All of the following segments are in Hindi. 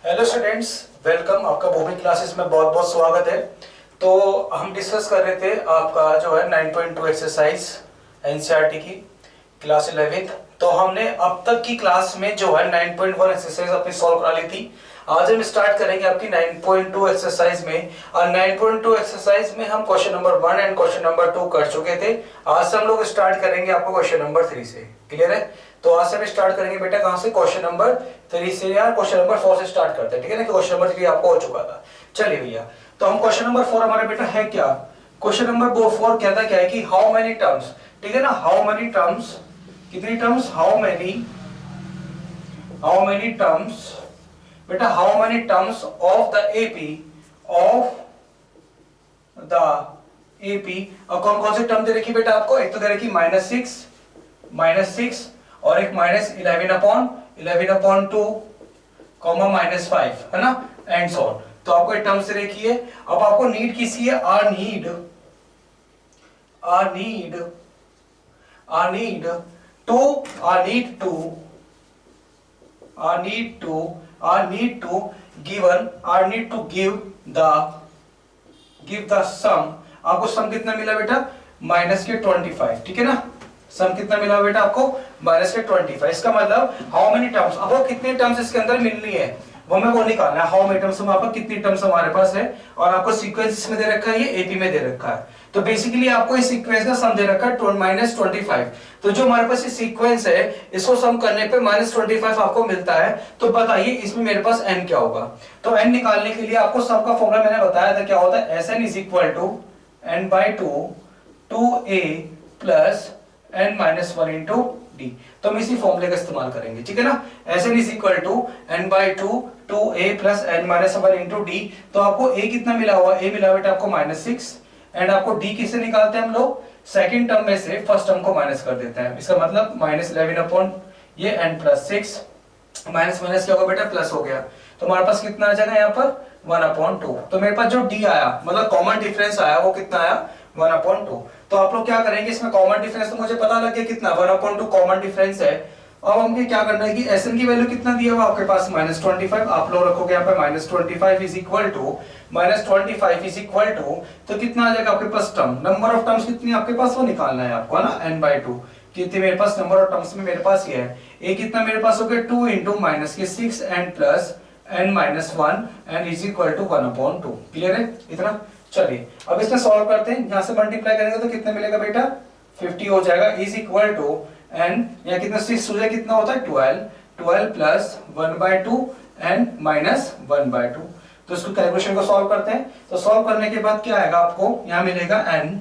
Hello students, welcome. आपका भूमि क्लासेस में बहुत बहुत स्वागत है। तो हम डिस्कस कर रहे थे आपका जो है 9.2 एक्सरसाइज एनसीईआरटी की क्लास 11th। तो हमने अब तक की क्लास में जो है 9.1 एक्सरसाइज अपनी सॉल्व करा ली थी। आज हम स्टार्ट करेंगे आपकी 9.2 एक्सरसाइज में, और 9.2 एक्सरसाइज में हम question number 1 and question number 2 कर चुके थे। आज से हम लोग स्टार्ट करेंगे आपको क्वेश्चन नंबर 3 से। क्लियर है? तो आज से हम स्टार्ट करेंगे बेटा कहां से? क्वेश्चन नंबर 3 से, या क्वेश्चन नंबर 4 से स्टार्ट करते हैं। ठीक है ना, क्वेश्चन नंबर 3 आपको हो चुका था। चलिए भैया, तो हम क्वेश्चन नंबर 4 हमारा बेटा है क्या? क्वेश्चन नंबर 4 कहता क्या है कि हाउ मेनी टर्म्स, ठीक है ना, हाउ मेनी टर्म्स, कितनी टर्म्स, हाउ मेनी टर्म्स बेटा, how many terms of the AP और कौन कौन से टर्म दे रखी बेटा आपको? एक तो दे रखी -6 और एक -11/2 -5, है ना, एंड सो ऑन। तो आपको एक टर्म से रखी है। अब आपको नीड किसी है? गिव द सम। आपको सम कितना मिला बेटा? -25। ठीक है ना, सम कितना मिला बेटा आपको? -25। इसका मतलब हाउ मेनी टर्म्स, अब वो कितने टर्म्स इसके अंदर मिलनी है वो निकालना है। हाउ मेनी टर्म्स में आपको कितनी टर्म्स हमारे पास है, और आपको सीक्वेंस इसमें दे रखा है, ये एपी में दे रखा है। तो बेसिकली आपको इस सीक्वेंस का सम दे रखा है -25। तो जो हमारे पास ये सीक्वेंस है, इसको सम करने पे -25 आपको मिलता है। तो बताइए इसमें मेरे पास n क्या होगा? तो n निकालने के लिए आपको सम का फॉर्मूला मैंने बताया था, क्या होता है? Sn = n/2 2a plus n-1 d। तो हम इसी फॉर्मूले का इस्तेमाल करेंगे। ठीक है ना, Sn = n/2 2a plus n-1 d। तो आपको a कितना मिला हुआ? a मिला बेटा आपको -6, एंड आपको d किससे निकालते हैं हम लोग? सेकंड टर्म में से फर्स्ट टर्म को माइनस कर देते हैं। इसका मतलब -11 ये n+6 माइनस क्या होगा बेटा? प्लस हो गया। तो हमारे पास कितना आ जाएगा यहाँ पर? 1/2। तो मेरे पास जो d आया, मतलब कॉमन डिफरेंस आया, वो कितना आया? 1/2। तो आप लोग क्या करेंगे, इसमें कॉमन डिफरेंस तो मुझे पता लग गया कितना 1/2 कॉमन डिफरेंस है। अब हमको क्या करना है कि Sn की वैल्यू कितना दिया हुआ आपके पास? -25। आप लोग रखोगे यहाँ पे -25 तो कितना आ जाएगा आपके पास? टर्म, नंबर ऑफ टर्म्स कितनी आपके पास वो निकालना है आपको, है ना, n/2। कितने मेरे पास नंबर ऑफ टर्म्स में मेरे पास ये है? a कितना मेरे पास हो गया? 2 × -6 and plus n-1 and = 1/2। Clear है इतना? चलिए अब इसमें सॉल्व करते हैं। यहां से मल्टीप्लाई करेंगे तो कितना मिलेगा बेटा? 50 हो जाएगा, n या कितना 6 हो जाए, कितना होता है? 12 प्लस 1/2 एंड -1/2। तो इसको कैलकुलेशन को सॉल्व करते हैं। तो सॉल्व करने के बाद क्या आएगा आपको? यहां मिलेगा n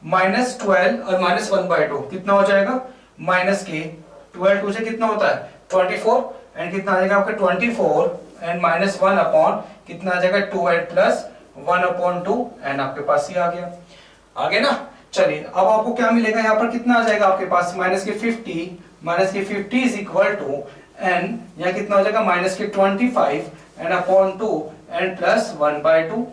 -12 और -1/2 कितना हो जाएगा? -12 2 से कितना होता है? 24, एंड कितना आ जाएगा आपका? 24 एंड -1 अपॉन कितना आ जाएगा? 2 प्लस 1/2, एंड आपके पास ही आ गया। आगे ना, चलिए अब आपको क्या मिलेगा यहाँ पर? कितना आ जाएगा आपके पास? -50 = n, या कितना हो जाएगा? -25 एंड अपॉन 2 एंड प्लस 1/2।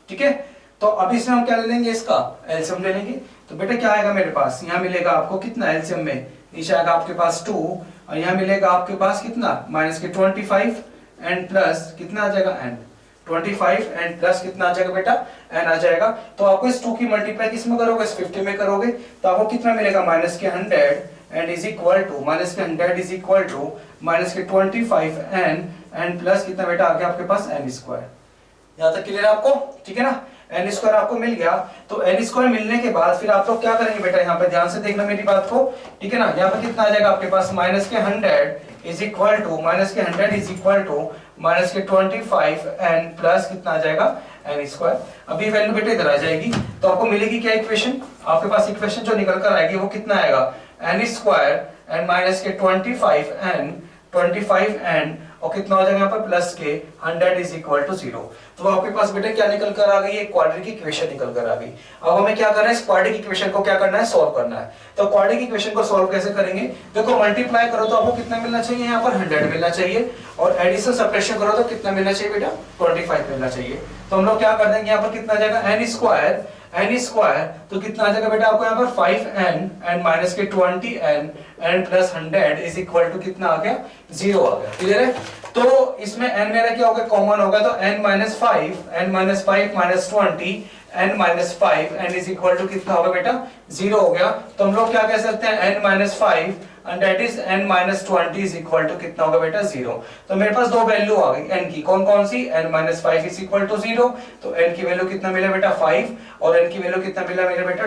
ठीक है, तो अब इसमें हम क्या ले लेंगे? इसका एलसीएम ले लेंगे। तो बेटा क्या आएगा मेरे पास? यहाँ मिलेगा आपको कितना एलसीएम में? नीचे आएगा आपके पास 2, और यहाँ मिलेगा आपके पास कितना? -25 एंड प्लस कितना आ जाएगा? n 25 एंड प्लस कितना आ जाएगा बेटा? n आ जाएगा। तो आपको इस 2 की मल्टीप्लाई किस में करोगे? इस 50 में करोगे। तो आपको कितना मिलेगा? -100 and is equal to -25 and plus कितना बेटा आ गया आपके पास? n²। यहां तक क्लियर है आपको? ठीक है ना, n² आपको मिल गया। तो n² मिलने के बाद फिर आप लोग क्या करेंगे बेटा? यहाँ पे ध्यान से देखना मेरी बात को। ठीक है ना, यहाँ पे कितना आ जाएगा आपके पास? -100 is equal to -25 and plus कितना आ जाएगा? n²। अभी वैल्यू बेटा इधर आ जाएगी, तो आपको मिलेगी क्या इक्वेशन? आपके पास इक्वेशन जो निकल कर आएगी वो कितना आएगा? n² एंड -25 एंड और कितना हो जाएगा यहाँ पर? प्लस के 100 = 0। तो आपके पास बेटा क्या निकल कर आ गई? एक क्वाड्रेटिक इक्वेशन निकल कर आ गई। अब हमें क्या करना है? इस क्वाड्रेटिक इक्वेशन को क्या करना है? सॉल्व करना है। तो क्वाड्रेटिक इक्वेशन को सॉल्व कैसे करेंगे? देखो मल्टीप्लाई करो तो आपको कितना मिलना चाहिए? यहाँ पर 100 मिलना चाहिए, और एडिशन सब्ट्रैक्शन करो तो कितना मिलना चाहिए बेटा? 25 मिलना चाहिए। तो हम लोग क्या कर देंगे? यहाँ पर कितना आ जाएगा? n² तो कितना आ जाएगा बेटा आपको यहाँ पर? 5n and -20n and plus 100 is equal to कितना आ गया? 0 आ गया। क्लियर है? तो इसमें n मेरा क्या होगा, कॉमन होगा, तो n minus five minus 20 n minus 5 n is equal to कितना होगा बेटा, 0 हो गया। तो हम लोग क्या कह सकते हैं, n minus 5 and that is n minus 20 is equal to कितना होगा बेटा, 0। तो मेरे पास दो वैल्यू आ गई n की, कौन कौन सी, n minus 5 is equal to 0, तो n की वैल्यू कितना मिला बेटा 5, और n की वैल्यू कितना मिला मेरे बेटा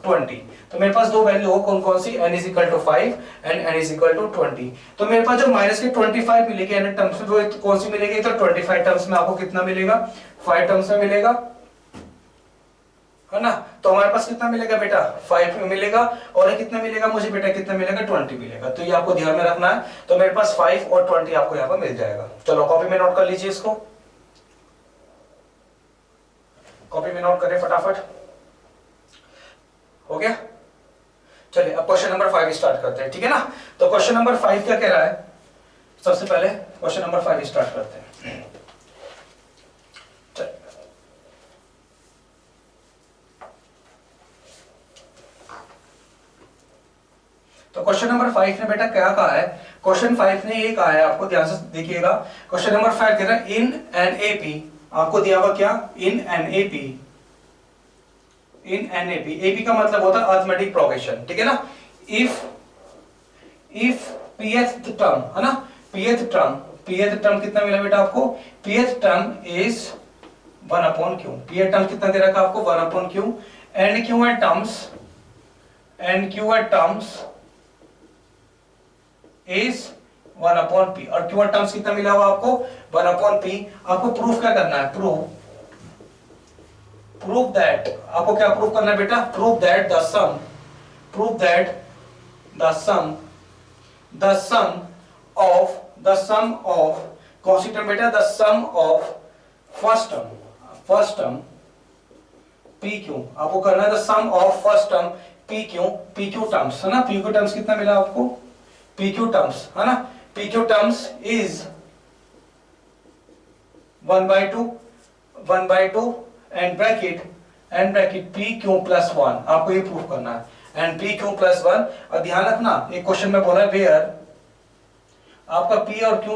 20। तो मेरे पास दो वैल्यू हो, कौन कौन सी, n is equal to 5 and n is equal to 20। तो मेरे पास जो माइनस की 25 मिलेगी n टर्म्स में, वो कौन सी मिलेगी, तो 25 टर्म्स में आपको कितना मिलेगा, 5 टर्म्स में मिलेगा, है ना। तो हमारे पास कितना मिलेगा बेटा, 5 मिलेगा, और ये कितना मिलेगा मुझे बेटा, कितना मिलेगा, 20 मिलेगा। तो ये आपको ध्यान में रखना है। तो मेरे पास 5 और 20 आपको यहाँ पर मिल जाएगा। चलो कॉपी में नोट कर लीजिए इसको, कॉपी में नोट करें फटाफट, हो गया। चलिए अब क्वेश्चन नंबर 5 स्टार्ट करते हैं, ठीक है ना। तो क्वेश्चन नंबर 5 क्या कह रहा है, सबसे पहले क्वेश्चन नंबर 5 स्टार्ट करते हैं। तो क्वेश्चन नंबर 5 ने बेटा क्या कहा है, क्वेश्चन 5 ने ये कहा है, आपको ध्यान से देखिएगा। क्वेश्चन नंबर 5 कह रहा है इन एन एपी, आपको दिया हुआ क्या, in an AP, in an AP, AP का मतलब होता है अरिथमेटिक प्रोग्रेशन, ठीक है ना। इफ pth टर्म, है ना, pth टर्म कितना मिला बेटा आपको, pth term is 1 upon Q, pth term कितना दे रखा आपको, 1 upon Q, and Q at terms is 1 upon P, और क्यू टर्म्स कितना मिला हुआ आपको, 1 अपॉन पी। आपको प्रूफ क्या करना है, प्रूफ दैट, आपको क्या प्रूफ करना है बेटा, proof that the sum of कौन सी टर्म बेटा, the sum of first term P Q, आपको करना है the sum of first term P Q terms, है ना। पी क्यू टर्म्स कितना मिला आपको, PQ टर्म्स, है ना, PQ terms is 1/2 and bracket PQ plus 1, आपको ये प्रूफ करना है, एंड PQ प्लस 1। और ध्यान रखना एक क्वेश्चन में बोला है वेयर आपका P और Q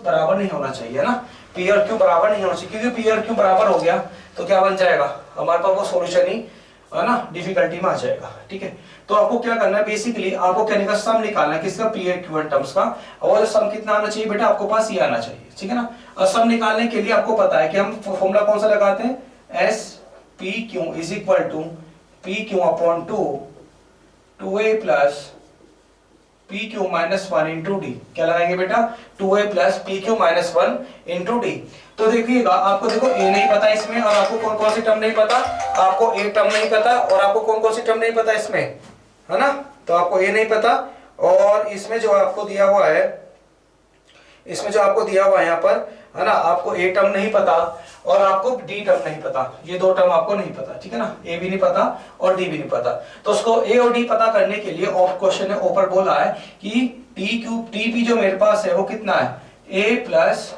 बराबर नहीं होना चाहिए, ना, P और Q बराबर नहीं होना चाहिए, क्योंकि P और Q बराबर हो गया तो क्या बन जाएगा हमारे पास, वो सॉल्यूशन ही, है ना, डिफिकल्टी में आ जाएगा, ठीक है। तो आपको क्या करना है, बेसिकली आपको कहने का सम निकालना है, किसका, पी और क्यू टर्म्स का, और सम कितना आना चाहिए बेटा, आपको पास ये आना चाहिए, ठीक है ना। और सम निकालने के लिए आपको पता है कि हम फॉर्मूला कौन सा लगाते हैं, S P Q is equal to P Q upon 2a plus P Q minus 1 into D. क्या लगाएंगे बेटा, 2a plus P Q minus 1 into D. तो देखिएगा, आपको देखो ए नहीं पता इसमें, और आपको कौन कौन सी टर्म नहीं पता, आपको ए टर्म नहीं पता, और आपको कौन कौन सी टर्म नहीं पता इसमें, है ना। तो आपको ये नहीं पता, और इसमें जो आपको दिया हुआ है, इसमें जो आपको दिया हुआ है यहाँ पर, है ना, आपको ए टर्म नहीं पता और आपको डी टर्म नहीं पता, ये दो टर्म आपको नहीं पता, ठीक है ना, ए भी नहीं पता और डी भी नहीं पता। तो उसको ए और डी पता करने के लिए ऑफ क्वेश्चन ने ऊपर बोला है कि टी पी जो मेरे पास है वो कितना है, a plus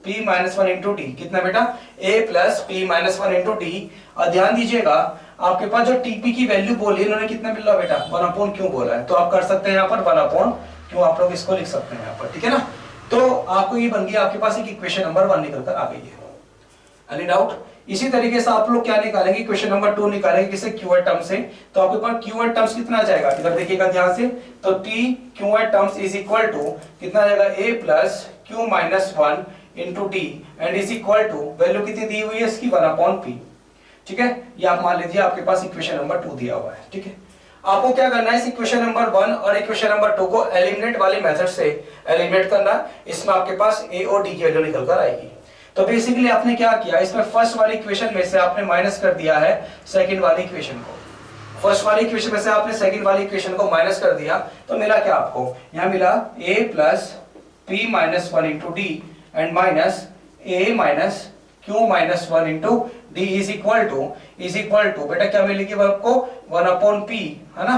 P minus 1 into d, कितना बेटा, a plus P minus 1 into D. और ध्यान दीजिएगा, आपके पास जो टीपी की वैल्यू बोली इन्होंने कितना मिल रहा बेटा, 1 अपॉन क्यों बोला है, तो आप कर सकते हैं यहाँ पर 1 अपॉन क्यों, आप लोग इसको लिख सकते हैं यहाँ पर, ठीक है ना। तो आपको ये बन गया, आपके पास एक इक्वेशन नंबर 1 निकल कर आ गई है। Any doubt? इसी तरीके से आप लोग क्या निकालेंगे, इक्वेशन नंबर 2 निकालेंगे किसे, क्यूएड टर्म से। तो आपके पास क्यूएड टर्म्स कितना आ जाएगा, इधर देखिएगा ध्यान से, तो T qth terms is equal to कितना आ जाएगा, a plus q minus 1 into D and is equal to value कितनी दी हुई है इसकी, 1 अपॉन पी, ठीक है। ये आप मान लीजिए आपके पास इक्वेशन नंबर 2 दिया हुआ है, ठीक है। आपको क्या करना है, इस इक्वेशन नंबर 1 और इक्वेशन नंबर 2 को एलिमिनेट वाले मेथड से एलिमिनेट करना। इसमें आपके पास ए और डी की वैल्यू निकल कर आएगी। तो बेसिकली आपने क्या किया, इसमें फर्स्ट वाली इक्वेशन में से आपने माइनस कर दिया है सेकंड वाली इक्वेशन को, फर्स्ट वाली इक्वेशन में से आपने सेकंड वाली इक्वेशन को माइनस कर दिया, तो मिला क्या आपको, यहां मिला a plus P minus 1 into D and minus a minus Q minus 1 into D is equal to बेटा क्या मिलेगी आपको, 1 अपॉन पी, है ना।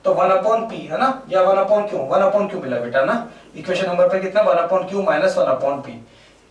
तो 1 अपॉन पी, है ना, या 1 अपॉन क्यू, 1 अपॉन क्यू मिला बेटा ना, इक्वेशन नंबर पे कितना, 1 upon Q minus 1 upon P.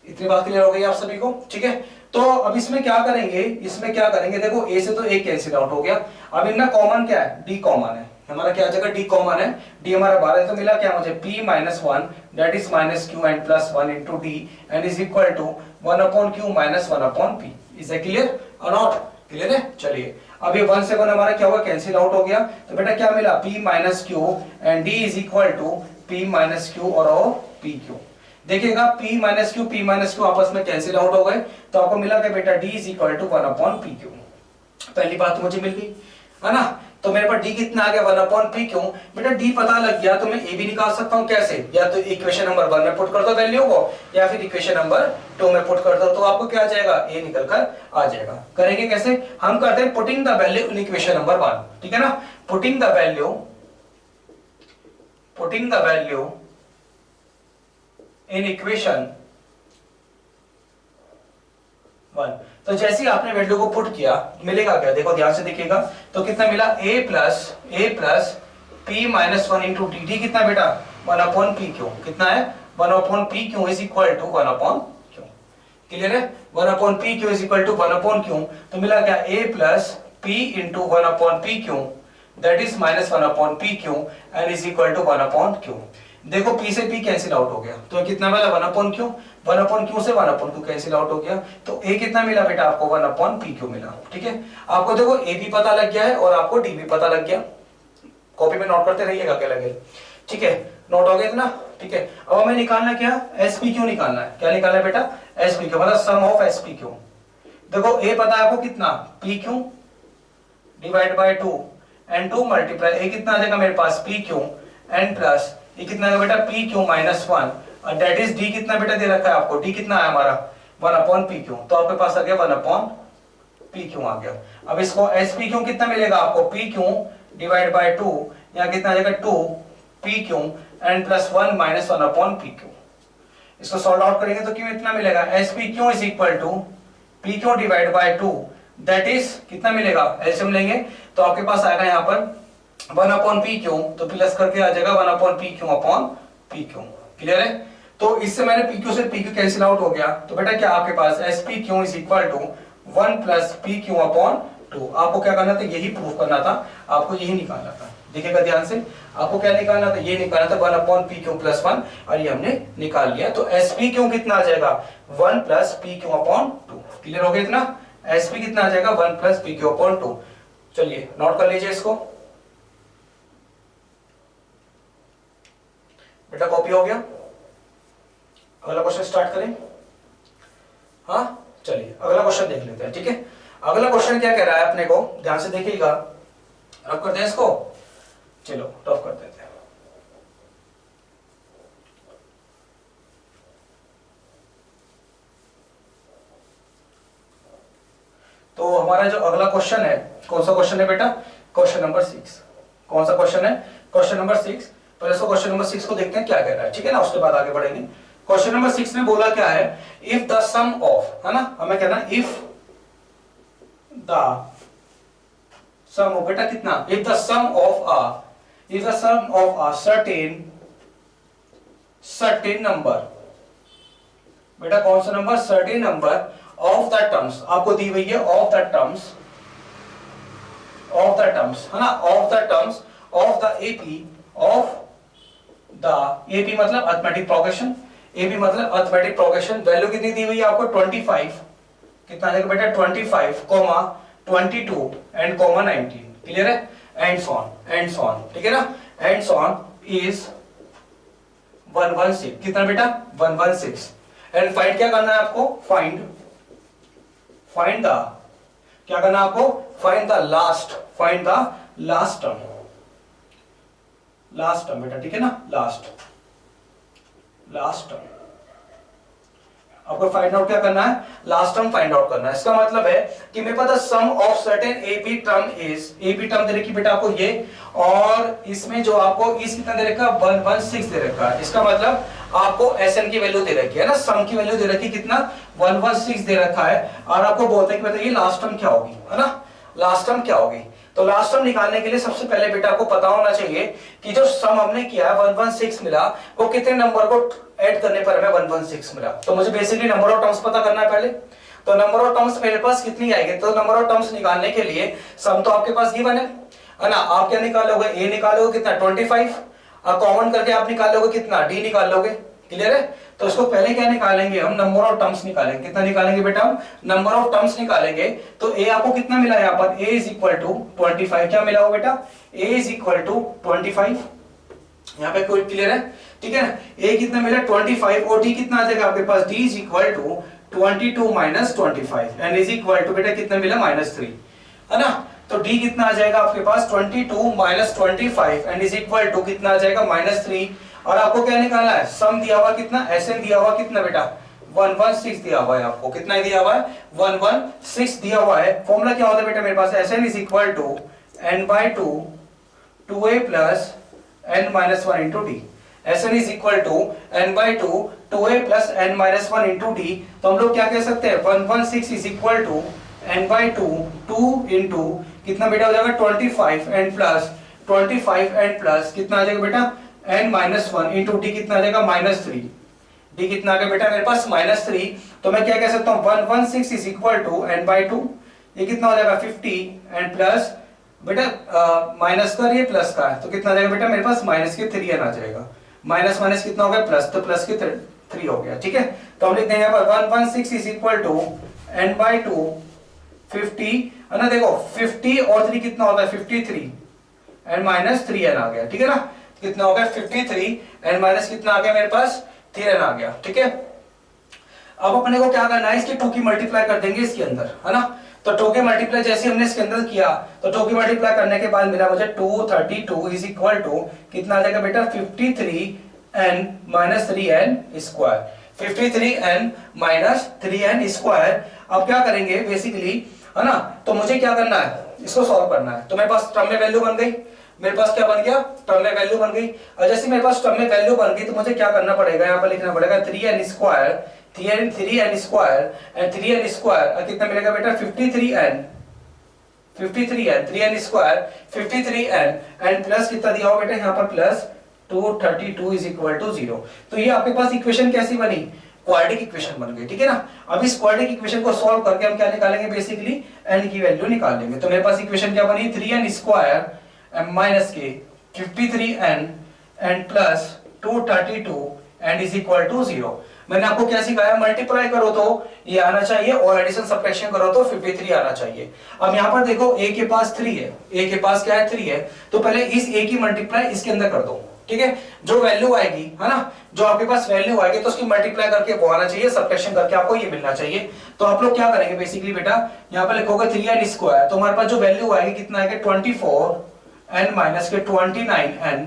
इतनी बात क्लियर हो गई आप सभी को, ठीक है। तो अब इसमें क्या करेंगे, देखो a से तो a कैंसिल आउट हो गया, अब इनमें कॉमन क्या है, d कॉमन है, हमारा क्या आ जाएगा, डी कॉमन है, डी हमारा 12 है, तो मिला क्या मुझे p minus one that is minus Q and plus one into D and is equal to one upon Q minus one upon P. Is a clear और नॉट क्लियर है? चलिए अब ये 1 से 1 हमारा क्या हुआ, कैंसिल आउट हो गया, तो बेटा क्या मिला p minus Q and d is equal to p minus Q और p क्यू। देखिएगा p माइनस क्यू आपस में कैंसिल आउट हो गए, तो आपको मिला कि बेटा d is equal to 1 upon p Q. पहली बात तो मुझे मिल गई है ना, तो मेरे पास d कितना आ गया 1 अपॉन p क्यू। बेटा d पता लग गया तो मैं a भी निकाल सकता हूं, कैसे, या तो इक्वेशन नंबर 1 में पुट कर दो वैल्यू को, या फिर इक्वेशन नंबर 2 में पुट कर दो, तो आपको क्या आ जाएगा, a निकल कर आ जाएगा। करेंगे कैसे, हम करते हैं putting the value in equation number 1, ठीक है ना, putting the value in equation 1। तो जैसे ही आपने वैल्यू को पुट किया मिलेगा क्या, देखो ध्यान से देखिएगा, तो कितना मिला a plus p minus one into D, D कितना बेटा 1 अपॉन पी क्यू, कितना है 1 upon P Q is equal to 1 upon Q. Clear है, 1 upon P Q is equal to 1 upon Q, तो मिला क्या a plus p into 1 upon P Q that is minus 1 upon P Q and is equal to 1 upon Q. देखो p से p कैंसिल आउट हो गया, तो कितना मिला 1 अपॉन क्यू, 1 अपॉन क्यू से 1 अपॉन क्यू कैंसिल आउट हो गया, तो a कितना मिला बेटा आपको 1 अपॉन पी क्यू मिला। ठीक है, आपको देखो a भी पता लग गया है और आपको d भी पता लग गया, कॉपी में नोट करते रहिएगा क्या लगे। ठीक है, नोट हो गया ना। ठीक है, अब हमें निकालना क्या, SPQ निकालना है। क्या निकालना है बेटा, SPQ मतलब सम ऑफ SPQ। देखो a पता है आपको कितना PQ divide by 2 and 2 multiply a कितना आ जाएगा मेरे पास PQ एंड प्लस ये कितना है बेटा PQ माइनस 1 और दैट इज d कितना बेटा दे रखा है आपको, d कितना है हमारा 1 अपॉन PQ, तो आपके पास आ गया 1 अपॉन PQ आ गया। अब इसको SPQ कितना मिलेगा आपको PQ डिवाइड बाय 2 यहाँ कितना आ जाएगा 2 PQ and plus 1 minus 1 upon PQ। इसको सॉल्व आउट करेंगे तो क्यों इतना मिलेगा, SPQ is equal to PQ divide by 2 that is कितना मिलेगा, एलसीएम लेंगे तो आपके पास आएगा यहाँ पर 1 अपॉन PQ, तो प्लस करके आ जाएगा 1 upon PQ upon PQ। Clear है, तो इससे मैंने PQ से PQ कैंसिल आउट हो गया, तो बेटा क्या आपके पास SPQ is equal to 1 plus PQ upon 2। आपको क्या करना था, यही प्रूफ करना था, आपको यही निकालना था। देखिएगा ध्यान से, आपको क्या निकालना था, ये निकालना था 1 अपॉन PQ प्लस 1 और ये हमने निकाल लिया, तो SPQ कितना आ जाएगा 1 प्लस PQ अपॉन 2। क्लियर हो गया इतना, SP कितना आ जाएगा 1 प्लस PQ अपॉन 2। चलिए नोट कर लीजिए इसको, बेटा कॉपी हो गया। अगला क्वेश्चन स्टार्ट करें, हाँ चलिए अगला क्वेश्चन देख लेते हैं। ठीक है, अगला क्वेश्चन क्या कह रहा है अपने को, ध्यान से देखिएगा, रफ करते हैं इसको, चलो रफ कर देते हैं। तो हमारा जो अगला क्वेश्चन है, कौन सा क्वेश्चन है बेटा, क्वेश्चन नंबर 6। कौन सा क्वेश्चन है, क्वेश्चन नंबर 6। पहले इसको क्वेश्चन नंबर 6 को देखते हैं क्या कह रहा है, ठीक है ना, उसके बाद आगे बढ़ेंगे। क्वेश्चन नंबर 6 में बोला क्या है, इफ द सम ऑफ, है ना, हमें कहना इफ द सम ऑफ, बेटा कितना, if the sum of a certain number, बेटा कौन सा नंबर, certain number of the terms, आपको दी हुई है ऑफ द टर्म्स, है ना, of the terms of the AP, of the AP मतलब अरिथमेटिक प्रोग्रेशन, एपी मतलब अरिथमेटिक प्रोग्रेशन, वैल्यू कितनी दी हुई है आपको 25, कितना आएगा बेटा 25, 22 एंड 19। क्लियर है, एंड सो ऑन, ठीक है ना, एंड सो ऑन इज 116, कितना बेटा 116, एंड फाइंड क्या करना है आपको, फाइंड द, क्या करना है आपको, फाइंड द लास्ट टर्म बेटा, ठीक है ना, लास्ट टर्म आपको फाइंड आउट क्या करना है, लास्ट टर्म फाइंड आउट करना है। इसका मतलब है कि मेरे पास sum of certain AP term is, AP term दे रखी बेटा आपको ये, और इसमें जो आपको इस कितना दे रखा है 116 दे रखा है। इसका मतलब आपको SN की वैल्यू दे रखी है ना, सम की वैल्यू दे रखी कितना 116 दे रखा है, और आपको बोलते हैं कि बताइए लास्ट टर्म क्या होगी, है ना, लास्ट टर्म क्या होगी। तो लास्ट टर्म निकालने के लिए सबसे पहले बेटा आपको पता होना चाहिए कि जो सम हमने किया है 116 मिला, वो कितने नंबर को ऐड करने पर हमें 116 मिला। तो मुझे बेसिकली नंबर ऑफ टर्म्स पता करना है पहले, तो नंबर ऑफ टर्म्स मेरे पास कितनी आएगी, तो नंबर ऑफ टर्म्स निकालने के लिए सम तो आपके पास गिवन है, है ना। आप क्या निकालोगे, ए निकालोगे कितना 25, और कॉमन करके आप निकालोगे कितना, डी निकाल लोगे। क्लियर है। तो इसको पहले क्या निकालेंगे हम, नंबर ऑफ टर्म्स निकालेंगे। कितना निकालेंगे बेटा हम, नंबर ऑफ टर्म्स निकालेंगे। तो ए आपको कितना मिला यहाँ पर, ए इज इक्वल टू 25। क्या मिला हो बेटा, ए इज इक्वल टू 25। यहाँ पे कोई क्लियर है, ठीक है ना। ए कितना मिला 25, और डी कितना आ जाएगा आपके पास, d is equal to 22 minus 25 and is equal to बेटा कितना मिला -3, है ना। तो डी कितना आ जाएगा आपके पास 22 minus 25 and is equal to कितना आ जाएगा -3। और आपको क्या निकालना है, सम दिया हुआ कितना, एसएन दिया हुआ कितना बेटा 116 दिया हुआ है आपको। कितना दिया हुआ है, 116 दिया हुआ है। फॉर्मूला क्या होता है बेटा मेरे पास, S N is equal to n/2 2a plus n minus 1 into D. Sn is equal to n/2 2a plus n minus 1 into D. तो हम लोग क्या कह सकते हैं, 116 is equal to n/2 2 into कितना बेटा हो जाएगा 25 एंड प्लस 25 एंड प्लस कितना आ जाएगा बेटा n माइनस 1 इंटू डी कितना आ जाएगा -3। डी कितना आ गया बेटा मेरे पास -3। तो मैं क्या कह सकता हूँ 116 इज इक्वल टू n/2, ये कितना हो जाएगा 50 एंड प्लस बेटा माइनस का ये प्लस का है, तो कितना आ जाएगा बेटा मेरे पास माइनस के 3n आ जाएगा। माइनस माइनस कितना हो गया प्लस, तो प्लस के 3 हो गया। ठीक है, तो हम लिख देंगे यहाँ पर 116 इज इक्वल टू n/2 50, है ना। देखो 50 और 3 कितना होता है 53 एंड माइनस 3n आ गया। ठीक है ना, कितना हो गया 53 एंड माइनस कितना आ गया मेरे पास 3n आ गया। ठीक है, अब अपने को क्या करना है, इसके 2 की मल्टीप्लाई कर देंगे इसके अंदर, है ना। तो 2 के मल्टीप्लाई जैसे हमने इसके अंदर किया, तो 2 की मल्टीप्लाई करने के बाद मिला मुझे 232 इज इक्वल टू कितना आ जाएगा बेटा 53n minus 3n square. 53n minus 3n square. अब क्या करेंगे बेसिकली, है ना। तो मुझे क्या करना है, इसको सॉल्व करना है। तो मेरे पास टर्म में वैल्यू बन गई, मेरे पास क्या बन गया, टर्म में वैल्यू बन गई। और जैसे मेरे पास टर्म में वैल्यू बन गई, तो मुझे क्या करना पड़ेगा, यहाँ पर लिखना पड़ेगा 3n square 3n square and 3n square कितना मिलेगा बेटा 53n 3n square 53n and plus कितना दिया हुआ बेटा यहाँ पर प्लस 232 इज इक्वल टू 0। तो ये आपके पास इक्वेशन कैसी बनी, क्वाड्रेटिक इक्वेशन बन गई। ठीक है ना। अब इस क्वाड्रेटिक इक्वेशन को सॉल्व करके हम क्या निकालेंगे, बेसिकली n की वैल्यू निकाल लेंगे। तो मेरे पास इक्वेशन क्या बनी 3n स्क्वायर माइनस के 53n and plus 232 and is equal to 0। मैंने आपको क्या सिखाया, मल्टीप्लाई करो तो ये आना चाहिए और एडिशन सब्ट्रैक्शन करो तो 53 आना चाहिए। अब यहाँ पर देखो a के पास 3 है, a के पास क्या है 3 है, तो पहले इस a की मल्टीप्लाई इसके अंदर कर दो। ठीक है, जो वैल्यू आएगी, है ना, जो आपके पास वैल्यू आएगी तो उसकी मल्टीप्लाई करके वो आना चाहिए, सब्ट्रैक्शन करके आपको ये मिलना चाहिए। तो आप लोग क्या करेंगे बेसिकली बेटा, यहाँ पर लिखोगे 3n स्क्वायर, तो हमारे पास जो वैल्यू आएगी कितना आएगा 24n माइनस के 29n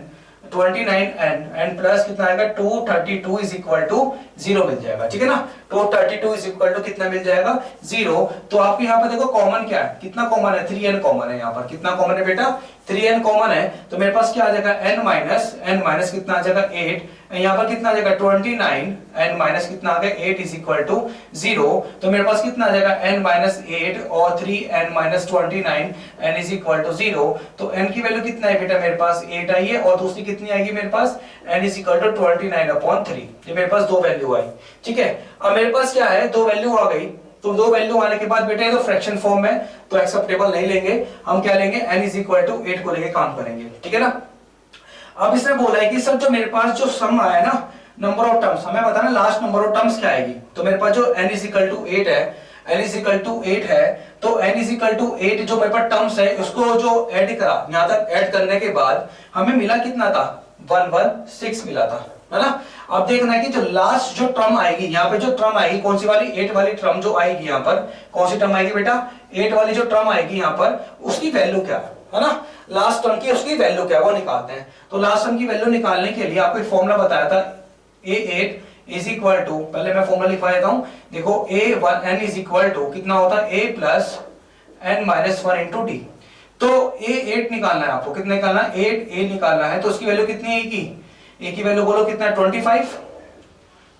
एंड प्लस कितना आएगा 232 इज इक्वल टू 0 मिल जाएगा। ठीक है ना, 232 इज इक्वल टू कितना मिल जाएगा 0। तो आपको यहाँ पर देखो कॉमन क्या है, कितना कॉमन है 3n कॉमन है। यहाँ पर कितना कॉमन है बेटा 3n कॉमन है। तो मेरे पास क्या आ जाएगा n माइनस कितना आ जाएगा 8, यहाँ पर कितना आ जाएगा 29 n माइनस कितना आ गया 8 इज इक्वल टू 0। तो मेरे पास कितना आ जाएगा n माइनस 8 और 3n minus 29 n is equal to 0। तो n की वैल्यू कितना है बेटा मेरे पास 8 आई है और दूसरी कितनी आएगी मेरे पास n इज इक्वल टू 29/3। ये मेरे पास 2 वैल्यू आई। ठीक है, अब मेरे पास क्या है 2 वैल्यू आ गई। तो 2 वैल्यू आने के बाद बेटा ये तो फ्रैक्शन फॉर्म है तो एक्सेप्टेबल नहीं लेंगे हम, क्या लेंगे n इज इक्वल टू 8 को लेके काम करेंगे। ठीक है ना। अब इसने बोला है कि सर जो मेरे पास जो सम आया ना नंबर ऑफ टर्म्स, हमें बताना लास्ट नंबर ऑफ टर्म्स क्या आएगी। तो मेरे पास जो n इज इक्वल टू 8 है, n इज इक्वल टू 8 है, तो n इज इक्वल टू 8 जो मेरे पास टर्म्स है उसको जो ऐड करा, यहां तक ऐड करने के बाद हमें मिला कितना था 116 मिला था, है ना। अब देखना है कि जो लास्ट जो टर्म आएगी, यहाँ पे जो टर्म आएगी कौन सी वाली 8 वाली टर्म जो आएगी, यहाँ पर कौन सी टर्म आएगी बेटा 8 वाली जो टर्म आएगी यहाँ पर, उसकी वैल्यू क्या है ना, लास्ट टर्म की उसकी वैल्यू क्या है वो निकालते हैं। तो लास्ट टर्म की वैल्यू निकालने के लिए आपको एक फॉर्मूला बताया था a8 इज इक्वल टू, पहले मैं फॉर्मूला लिखवा देता हूं, देखो a1n इज इक्वल टू कितना होता है a plus n minus 1 into D. तो a8 निकालना है आपको, कितना निकालना है 8a निकालना है। तो उसकी वैल्यू कितनी है a की वैल्यू बोलो कितना 25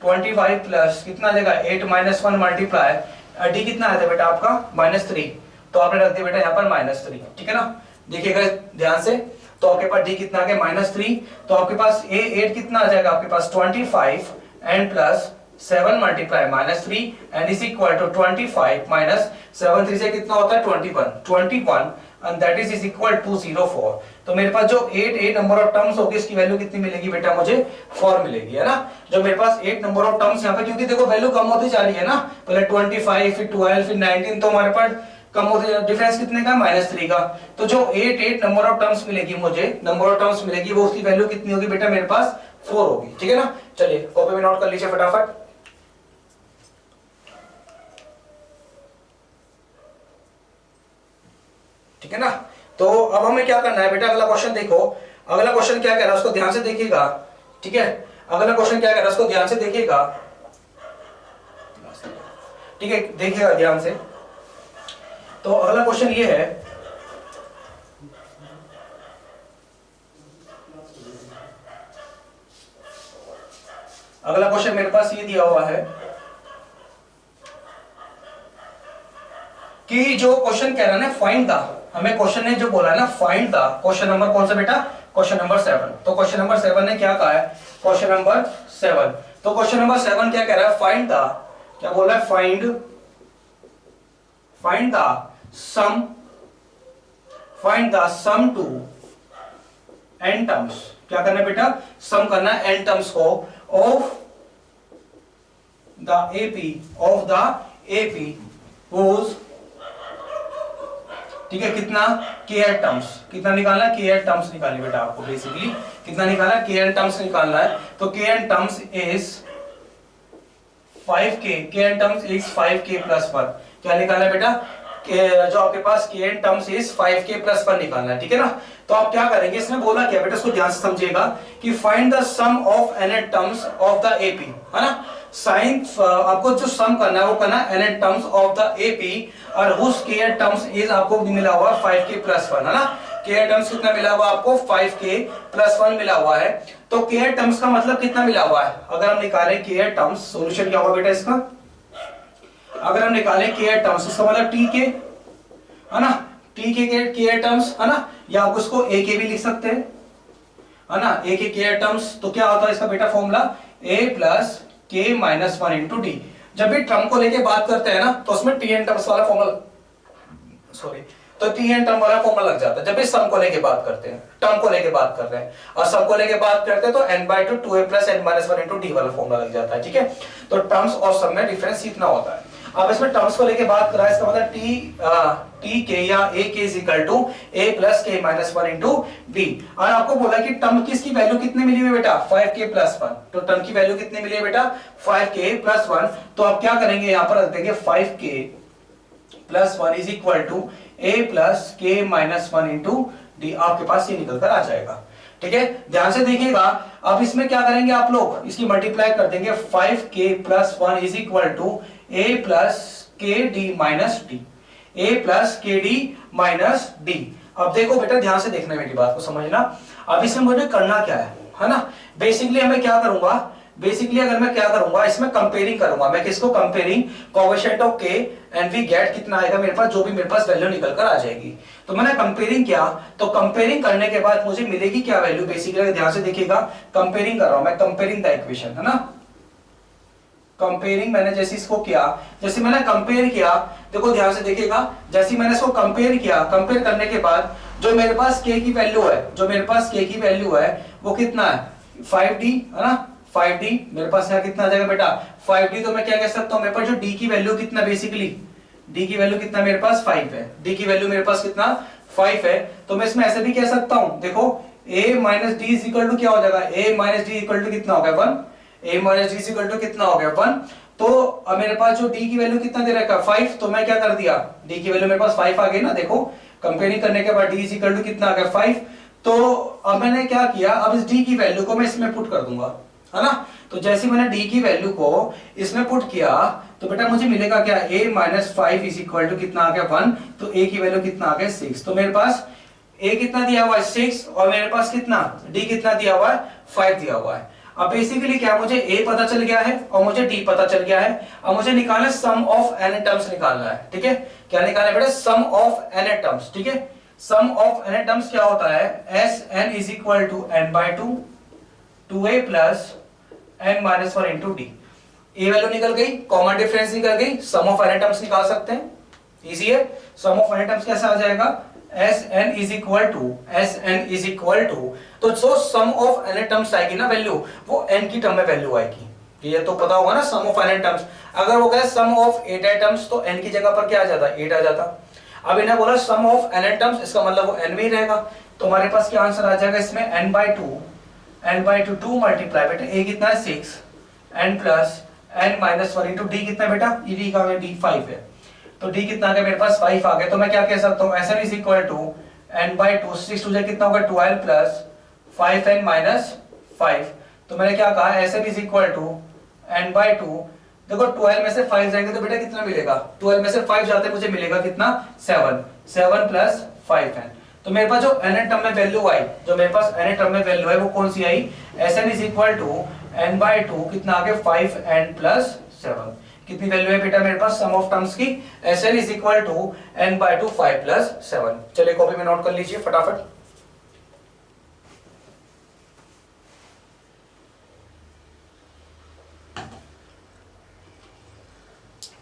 प्लस कितना आ जाएगा 8 माइनस 1 मल्टीप्लाई डी कितना आया था बेटा आपका -3, तो आपने रख दिया बेटा यहाँ पर -3। ठीक है ना, देखिएगा ध्यान से। तो आपके पास डी कितना आ गया -3, तो आपके पास a8 कितना आ जाएगा आपके पास 25 and plus 7 multiply -3 and is equal to 25 minus 7 3 से कितना होता है 21 and that is equal to 0 4। तो मेरे पास जो 8 नंबर ऑफ टर्म्स होगी इसकी वैल्यू कितनी मिलेगी बेटा, मुझे 4 मिलेगी, है ना। जो मेरे पास 8 नंबर ऑफ टर्म्स यहाँ पे, क्योंकि देखो वैल्यू कम होती जा रही है ना, पहले 25 फिर 12 फिर 19, तो हमारे पास कम होते, डिफरेंस कितने का, -3 का। तो जो 8 नंबर ऑफ टर्म्स मिलेगी मुझे, नंबर ऑफ टर्म्स मिलेगी, वो उसकी वैल्यू कितनी होगी बेटा, मेरे पास 4 होगी, ठीक है ना। चलिए कॉपी में नोट कर लीजिए फटाफट। ठीक है ना। तो अब हमें क्या करना है बेटा, अगला क्वेश्चन देखो। अगला क्वेश्चन क्या कह रहा है उसको ध्यान से देखिएगा, ठीक है। अगला क्वेश्चन क्या कह रहा है उसको ध्यान से देखिएगा, ठीक है, देखिएगा ध्यान से। तो अगला क्वेश्चन ये है, अगला क्वेश्चन मेरे पास ये दिया हुआ है कि जो क्वेश्चन कह रहा है ना फाइंड द, हमें क्वेश्चन ने जो बोला है ना फाइंड द, क्वेश्चन नंबर कौन सा बेटा, क्वेश्चन नंबर 7। तो क्वेश्चन नंबर 7 ने क्या कहा है, क्वेश्चन नंबर 7, तो क्वेश्चन नंबर 7 क्या कह रहा है, फाइंड द, क्या बोल रहा है, find the sum to n terms. क्या करना है बेटा, सम करना है n टर्म्स को ऑफ द एपी whose, ठीक है, कितना kn टर्म्स, कितना निकालना है, kn टर्म्स निकालनी बेटा आपको, बेसिकली कितना निकालना है, kn टर्म्स निकालना है। तो kn terms is 5k, kn terms is 5k plus 1। क्या निकालना है बेटा, जो आपके पास kn terms is 5k plus 1 निकालना है, ठीक है ना। तो आप क्या करेंगे, इसमें बोला क्या बेटा, इसको ध्यान से समझिएगा कि find the sum of n terms of the AP, है ना। साइन आपको जो सम करना है वो करना है n terms of the AP, और हुज kn टर्म्स इज आपको मिला हुआ 5k प्लस 1, है ना। kn टर्म्स कितना मिला हुआ आपको, 5k प्लस 1 मिला हुआ है। तो kn टर्म्स का मतलब कितना मिला हुआ है, अगर हम निकालें kn टर्म्स, सॉल्यूशन क्या होगा बेटा इसका, अगर हम निकालें kn टर्म्स, इसका मतलब tk, है ना, tk के टर्म्स, है ना, या आप उसको ak भी लिख सकते हैं, है ना, ak के टर्म्स। तो क्या होता है इसका बेटा formula, a plus k minus 1 into D. जब भी टर्म को लेके बात करते हैं ना, तो उसमें tn टर्म्स वाला फॉर्मूला, सॉरी, तो tn टर्म वाला फॉर्मूला लग जाता है। जब भी सम को लेके बात करते हैं, टर्म को लेके बात कर रहे हैं और सम को लेके बात करते हैं, तो n/2 2a plus n minus 1 into D वाला फॉर्मूला लग जाता है, ठीक है। तो टर्म्स और सम में डिफरेंस इतना होता है। अब इसमें टर्म्स को लेके बात कर रहा है, इसका मतलब t k या a k is equal to a plus k minus 1 into D. और आपको बोला कि टर्म किसकी वैल्यू कितने मिली हुई बेटा, 5k प्लस 1। तो टर्म की वैल्यू कितनी मिली है बेटा, 5k प्लस 1। तो आप क्या करेंगे, यहां पर रख देंगे 5k plus 1 is equal to a plus k minus 1 into D. आपके पास ये निकल कर आ जाएगा, ठीक है। ध्यान से देखिएगा, अब इसमें क्या करेंगे आप लोग, इसकी मल्टीप्लाई कर देंगे, 5k plus 1 is equal to a plus k d minus d, a plus k d minus d. अब देखो बेटा ध्यान से देखना, मेरी बात को समझना। अब इसमें मुझे करना क्या है ना, बेसिकली हमें क्या करूंगा, बेसिकली अगर मैं क्या करूंगा, इसमें कंपेयरिंग करूंगा। मैं किसको comparing, coefficient of k and we get कितना आएगा मेरे पास, जो भी मेरे पास वैल्यू निकल कर आ जाएगी। तो मैंने कंपेयरिंग किया, तो कंपेयरिंग करने के बाद मुझे मिलेगी क्या वैल्यू, बेसिकली ध्यान से देखिएगा, कंपेयरिंग कर रहा हूं मैं, कंपेयरिंग द इक्वेशन, है ना। कंपेयरिंग मैंने जैसे इसको किया, जैसे मैंने कंपेयर किया, देखो ध्यान से देखिएगा, जैसे मैंने इसको कंपेयर किया, कंपेयर करने के बाद जो मेरे पास k की वैल्यू है, जो मेरे पास k की वैल्यू है वो कितना है, 5d, है ना, 5d। मेरे पास यहाँ कितना आ जाएगा बेटा, 5d। तो मैं क्या कह सकता हूँ, मेरे पास जो d की वैल्यू कितना, बेसिकली d की वैल्यू कितना मेरे पास 5 है, d की वैल्यू मेरे पास कितना 5 है। तो मैं इसमें ऐसे भी कह सकता हूं, देखो a minus D is equal to क्या हो जाएगा, a minus D equal to कितना हो गया 1, a minus D is equal to कितना हो गया 1। तो अब मेरे पास जो d की वैल्यू कितना दे रखा है 5, तो मैं क्या कर दिया, d की वैल्यू मेरे पास 5 आ गई ना, देखो कंपेयरिंग करने के बाद d इज इक्वल टू कितना आ गया 5। तो अब मैंने क्या किया, अब इस d की वैल्यू को मैं इसमें पुट कर दूंगा, है ना। तो जैसे मैंने d की वैल्यू को इसमें पुट किया, तो बेटा मुझे मिलेगा क्या, a minus 5 is equal to कितना आ गया 1। तो a की वैल्यू कितना आ गया 6। तो मेरे पास a कितना दिया हुआ है 6, और मेरे पास कितना d कितना दिया हुआ है 5 दिया हुआ है। अब बेसिकली क्या, मुझे a पता चल गया है और मुझे d पता चल गया है। अब मुझे निकालना है सम ऑफ n टर्म्स निकालना है, ठीक है। क्या निकालना है बेटा, सम ऑफ n टर्म्स, ठीक है। सम ऑफ n टर्म्स क्या होता है, S N is equal to n/2 2a plus n minus 1 into D. A value निकल गई, कॉमन डिफरेंस निकल गई, सम ऑफ n टर्म्स निकाल सकते हैं, इजी है। सम ऑफ n टर्म्स कैसे आ जाएगा, S N is equal to तो जो सम ऑफ एन टर्म्स आएगी ना वैल्यू, वो एन की टर्म में वैल्यू आएगी। ये तो पता होगा ना, सम ऑफ एन टर्म्स। अगर वो कहे सम ऑफ 8 आइटम्स तो एन की जगह पर क्या आ जाता, 8 आ जाता। अब इन्हें बोला सम ऑफ एन टर्म्स, इसका मतलब वो एन में ही रहेगा। तो हमारे पास क्या आंसर आ जाएगा इसमें, n/2 2 मल्टीप्लाई बेटा a कितना है 6 n plus n minus 1 into d कितना बेटा, ये डी का डी 5 है, तो डी कितना आ गया मेरे पास 5 आ गया। तो मैं क्या कह सकता हूँ, Sn is equal to n/2 6 two कितना होगा 12 प्लस 5n माइनस 5। तो मैंने क्या कहा, Sn is equal to n/2, देखो 12 में से 5 जाएंगे तो बेटा कितना मिलेगा, 12 में से 5 जाते मुझे मिलेगा कितना 7 प्लस 5n। तो मेरे पास जो n टर्म में वैल्यू आई, जो मेरे पास n टर्म में वैल्यू है वो कौन सी आई, Sn is equal to n/2 कितना आ गया 5n प्लस 7। कितनी वैल्यू है बेटा मेरे पास सम ऑफ टर्म्स की, Sn is equal to n/2 5 plus 7। चलिए कॉपी में नोट कर लीजिए फटाफट।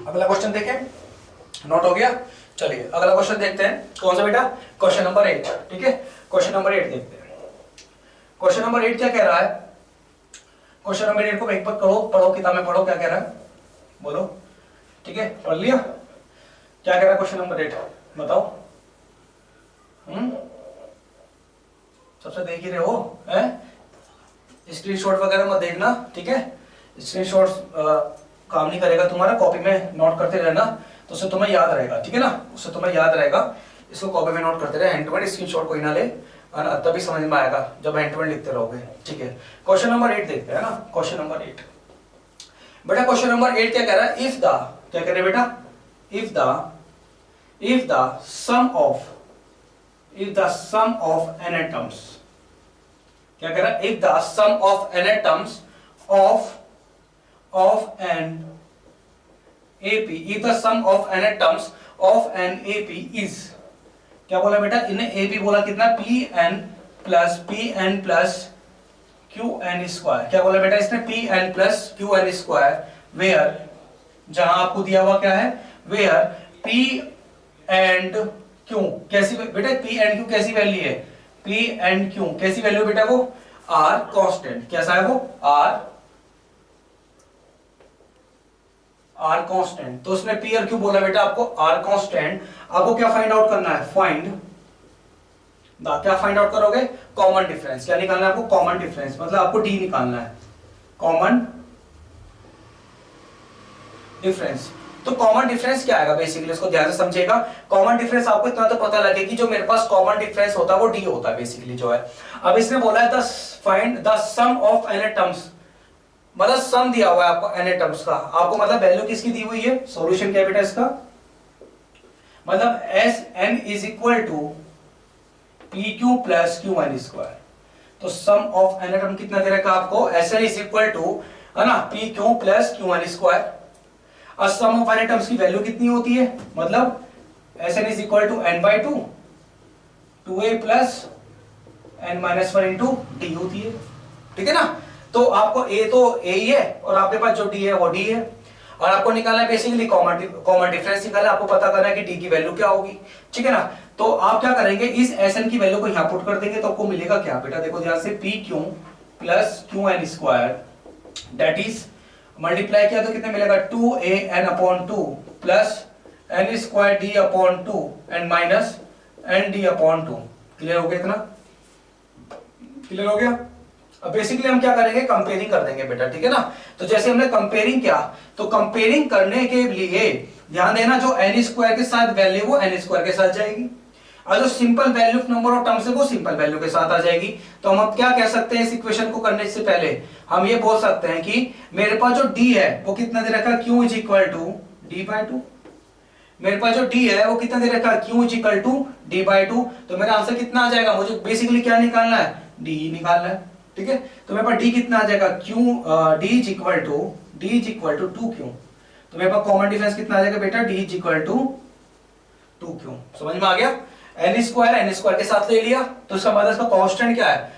अगला क्वेश्चन देखें, नोट हो गया। चलिए अगला क्वेश्चन देखते हैं, कौन सा बेटा, क्वेश्चन नंबर 8। ठीक है, क्वेश्चन नंबर 8 देखते हैं। क्वेश्चन नंबर 8 क्या कह रहा है, क्वेश्चन नंबर 8 को एक बार पढ़ो किताब में पढ़ो क्या कह रहा है, बोलो। ठीक है, पढ़ लिया, क्या कह रहा है क्वेश्चन नंबर 8 बताओ। सबसे देख ही रहे हो, स्क्रीनशॉट वगैरह मत देखना, ठीक है। स्क्रीनशॉट काम नहीं करेगा तुम्हारा, कॉपी में नोट करते रहना, तो उससे तुम्हें याद रहेगा, ठीक है ना, उससे तुम्हें याद रहेगा। इसको कॉपी में नोट करते रहे, हैंड टू हैंड स्क्रीनशॉट कोई ना ले, तभी समझ में आएगा जब हैंड टू हैंड लिखते रहोगे। ठीक है, क्वेश्चन नंबर 8 देखते हैं ना, क्वेश्चन नंबर 8। बेटा क्वेश्चन नंबर 8 क्या कह रहा है, इफ द, क्या कह रहे बेटा, if the sum of N terms, क्या कह रहा है, if the sum of N terms of an AP, if the sum of n terms of an AP is, क्या बोला बेटा, इन्हें AP बोला कितना Pn प्लस Qn स्क्वायर। क्या बोला बेटा इसने, Pn plus Qn square, where, जहां आपको दिया हुआ क्या है, वेयर P एंड Q कैसी बेटा, P एंड Q कैसी वैल्यू है, P एंड Q कैसी वैल्यू बेटा, वो R कांस्टेंट, कैसा है वो R कांस्टेंट। तो उसने P और Q बोला बेटा आपको R कांस्टेंट। आपको क्या फाइंड आउट करना है, क्या फाइंड आउट करोगे, कॉमन डिफरेंस। क्या निकालना है आपको, कॉमन डिफरेंस, मतलब आपको D निकालना है, कॉमन डिफरेंस। तो कॉमन डिफरेंस क्या आएगा बेसिकली, इसको ध्यान से समझेगा। कॉमन डिफरेंस आपको इतना तो पता लगे कि जो मेरे पास कॉमन डिफरेंस होता है वो D होता है बेसिकली जो है। अब इसने बोला है find the sum of N terms, मतलब सम दिया हुआ है आपको एन टर्म्स का, आपको मतलब वैल्यू किसकी दी हुई है, सॉल्यूशन क्या बेटा इसका, मतलब Sn is equal to PQ plus Qn square. तो सम ऑफ एन टर्म कितना दे रखा आपको, Sn इज इक्वल टू, है ना, PQ प्लस Qn स्क्वायर। अब सम ऑफ एन टर्म्स की वैल्यू कितनी होती है, मतलब Sn is equal to n/2 2a plus n minus 1 into D होती है, ठीक है ना। तो आपको a तो a ही है और आपके पास जो d है वो d है, और आपको निकालना है बेसिकली कॉमन डिफरेंस निकालना, आपको पता करना है कि d की वैल्यू क्या होगी, ठीक है ना। तो आप क्या करेंगे, इस Sn की वैल्यू को यहां पुट कर देंगे तो आपको मिलेगा क्या बेटा, देखो ध्यान से, PQ plus Qn square, that is multiply किया तो कितने मिलेगा, 2an/2 plus n square d/2 and minus nd/2। Clear हो गया, इतना क्लियर हो गया। अब बेसिकली हम क्या करेंगे, कंपेयरिंग कर देंगे बेटा, ठीक है ना। तो जैसे हमने कंपेयरिंग किया, तो कंपेयरिंग करने के लिए ध्यान देना, जो n स्क्वायर के साथ वैल्यू वो n स्क्वायर के साथ जाएगी, और जो simple value number of terms है वो सिंपल वैल्यू के साथ आ जाएगी। तो हम अब क्या कह सकते हैं, इस इक्वेशन को करने से पहले हम ये बोल सकते हैं कि मेरे पास जो d है वो कितना दे रखा है, Q is equal to d/2। मेरे पास जो d है वो कितना दे रखा है, Q is equal to d/2। तो मेरा आंसर कितना आ जाएगा, मुझे बेसिकली क्या निकालना है, d निकालना है, ठीक है। तो मेरे पास d कितना आ जाएगा, d is equal to 2q। तो मेरे पास कॉमन डिफरेंस कितना आ जाएगा बेटा, d is equal to 2q। समझ में आ गया, n स्क्वायर के साथ ले लिया, तो इसका मतलब इसका कांस्टेंट क्या है,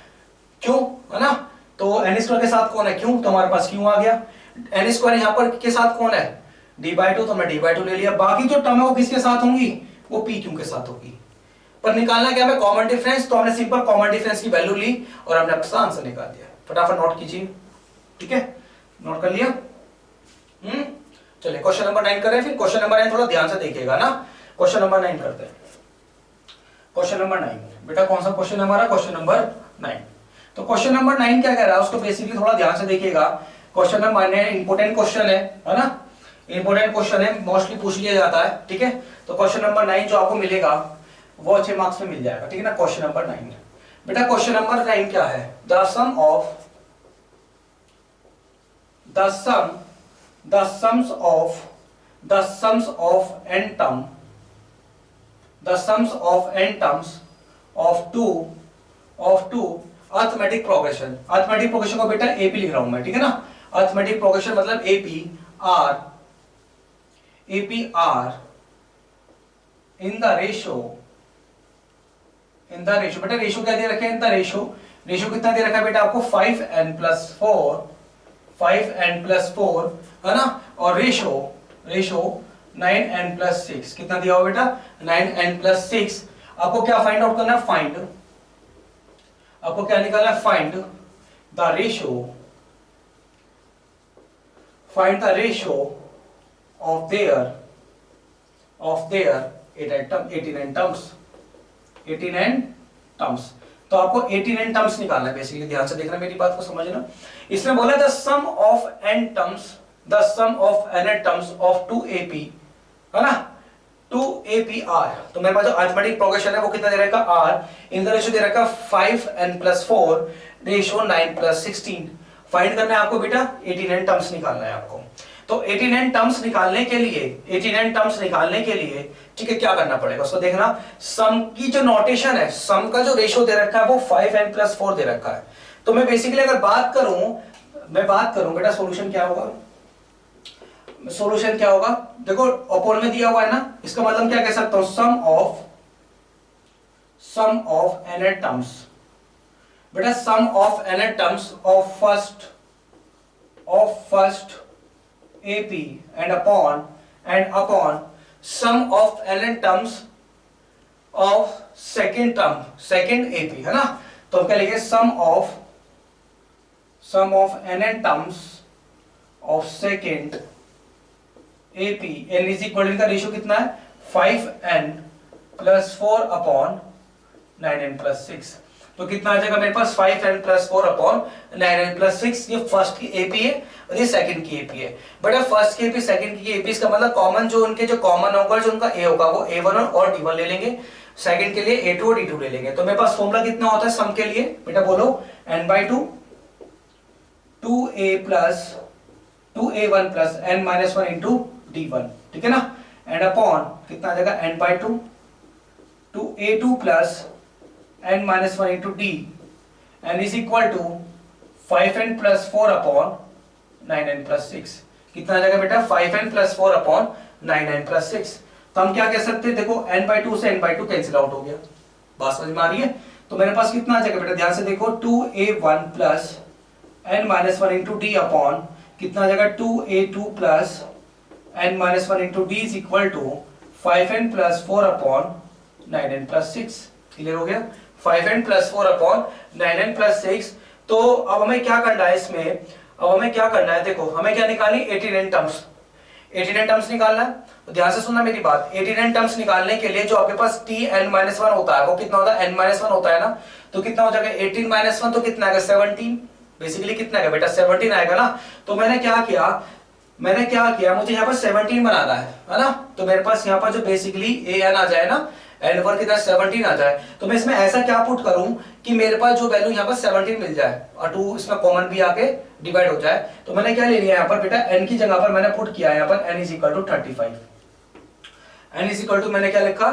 q, है ना। तो n स्क्वायर के साथ कौन है, q, तो हमारे पास q आ गया। n स्क्वायर यहाँ पर के साथ कौन है, d/2, तो हमने d/2 ले लिया। बाकी जो टर्म है वो किसके साथ होंगी, वो pq के साथ होगी। पर निकालना क्या है कॉमन डिफरेंस, तो हमने सिंपल कॉमन डिफरेंस की वैल्यू ली और हमने आपका आंसर निकाल दिया। फटाफट नोट कीजिए, ठीक है, नोट कर लिया। चलिए क्वेश्चन नंबर 9 करें। फिर क्वेश्चन नंबर 9 थोड़ा ध्यान से देखिएगा ना। क्वेश्चन नंबर 9 करते हैं। क्वेश्चन नंबर 9 बेटा कौन सा क्वेश्चन हमारा, क्वेश्चन नंबर 9। तो क्वेश्चन नंबर 9 क्या कह रहा है उसको बेसिकली थोड़ा ध्यान से देखिएगा। क्वेश्चन नंबर 9 इंपोर्टेंट क्वेश्चन है ना, इंपोर्टेंट क्वेश्चन है, मोस्टली पूछ लिया जाता है, ठीक है। तो क्वेश्चन नंबर 9 जो आपको मिलेगा वो अच्छे मार्क्स में मिल जाएगा, ठीक है ना। क्वेश्चन नंबर 9 बेटा, क्वेश्चन नंबर 9 क्या है, the sum of the sums of n terms of two arithmetic progression को बेटा AP लिख रहा हूं मैं, ठीक है ना। arithmetic progression मतलब AP in the ratio बेटा रेशियो क्या दे रखे हैं, इन द रेशियो कितना दे रखा है बेटा आपको 5n + 4 है ना, और रेशियो 9n + 6 कितना दिया हुआ बेटा 9n + 6। आपको क्या फाइंड आउट करना है, आपको क्या निकालना है, find the ratio of their 89 terms. तो आपको 89 टर्म्स निकालना है बेसिकली, ध्यान से देखना मेरी बात को समझना। इसमें बोला the sum of n terms of 2AP है ना, 2APR। तो मेरे पास जो अरिथमेटिक प्रोग्रेशन है वो कितना दे रखा R, इनका रेशियो दे रखा 5n + 4 रेशियो 9 + 16। फाइंड करना है आपको बेटा 89 टर्म्स निकालना है आपको। तो 89 टर्म्स निकालने के लिए ठीक है क्या करना पड़ेगा उसको देखना। सम की जो नोटेशन है, सम का जो रेशियो दे रखा है वो 5n + 4 दे रखा है। तो मैं बेसिकली अगर बात करूं बेटा सॉल्यूशन क्या होगा, देखो अपोन में दिया हुआ है ना, इसका मतलब क्या कह सकता हूं, सम ऑफ n टर्म्स बेटा, sum of n terms of first AP and upon sum of n terms of second AP है ना। तो हम क्या लिखेंगे, sum of n terms of second AP, n is equal का रेशियो कितना है 5n + 4 अपॉन 9n + 6। तो कितना आ जाएगा मेरे पास 5n + 4 अपॉन 9n + 6। ये फर्स्ट की AP है और ये सेकंड की AP है। बट फर्स्ट की AP सेकंड की AP इसका मतलब कॉमन जो उनके जो कॉमन होगा जो उनका A होगा वो A1 और D1 ले लेंगे, सेकंड के लिए A2 और D2 ले लेंगे। तो मेरे पास फॉर्मूला कितना होता है सम के लिए बेटा, बोलो n/2 2A + 2A1 + n - 1 * D1, ठीक है ना, एंड अपॉन कितना आ जाएगा n/2 2A2 + n - 1 * D n is equal to 5n + 4 upon 9n + 6। कितना आ जाएगा बेटा 5n + 4 अपॉन 9n + 6। तो हम क्या कह सकते हैं, देखो n/2 से n/2 कैंसिल आउट हो गया, बात समझ में आ रही है। तो मेरे पास कितना आ जाएगा बेटा, ध्यान से देखो 2A1 + n - 1 * D अपॉन कितना आ जाएगा 2A2 + n - 1 * D is equal to 5n + 4 upon 9n + 6। Clear हो गया, 5n + 4 अपॉन 9n + 6। तो अब हमें क्या करना है इसमें, देखो हमें क्या निकालनी 89 टर्म्स निकालना है। तो ध्यान से सुनना मेरी बात, 89 टर्म्स निकालने के लिए जो आपके पास Tn-1 होता है वो कितना होता है, n-1 होता है ना। तो कितना हो जाएगा 18 - 1 तो कितना आएगा 17, बेसिकली कितना आएगा बेटा 17 आएगा ना। तो मैंने क्या किया, मुझे यहाँ पर 17 बनाना है ना। तो मेरे पास यहाँ पर जो बेसिकली an आ जाए ना, n1 कितना 17 आ जाए। तो मैं इसमें ऐसा क्या पुट करूं कि मेरे पास जो वैल्यू यहाँ पर 17 मिल जाए और 2 इसमें कॉमन भी आके डिवाइड हो जाए। तो मैंने क्या ले लिया यहाँ पर बेटा, n की जगह पर मैंने पुट किया यहाँ पर n = 35। n = मैंने क्या लिखा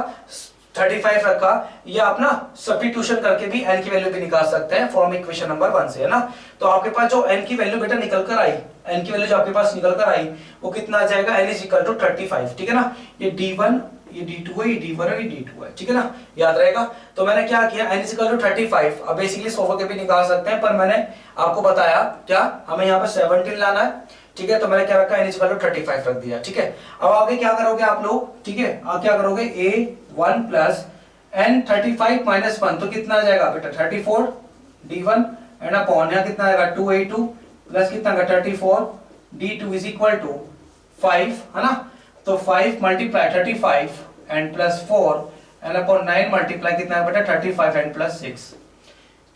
35 रखा। ये आप ना सब्स्टिट्यूशन करके भी n की वैल्यू भी निकाल सकते हैं फ्रॉम इक्वेशन नंबर 1 से, है ना। तो आपके पास जो n की वैल्यू बेटा निकल कर आई, n की वैल्यू जो आपके पास निकल कर आई वो कितना आ जाएगा, n = 35, ठीक है ना। ये D1 ये D2 है, ये D1 है, ये D2 है, ठीक है ना, याद रहेगा। तो मैंने क्या किया n = 35। अब बेसिकली 100 के भी निकाल सकते हैं, पर मैंने आपको बताया क्या हमें यहाँ पर 17 लाना है, ठीक है। तो मैंने क्या रखा n = 35 रख दिया, ठीक है। अब आगे क्या करोगे आप लोग, ठीक है, आप क्या करोगे A1 + एंड 35 माइनस 1 तो कितना आ जाएगा बेटा 34 d1 एंड अपॉन यहाँ कितना आएगा 2a2 प्लस कितना आएगा 34 d2 इज इक्वल टू 5 है ना। तो 5 multiply 35 and plus 4 and upon 9 multiply कितना है बेटा 35 एंड प्लस 6।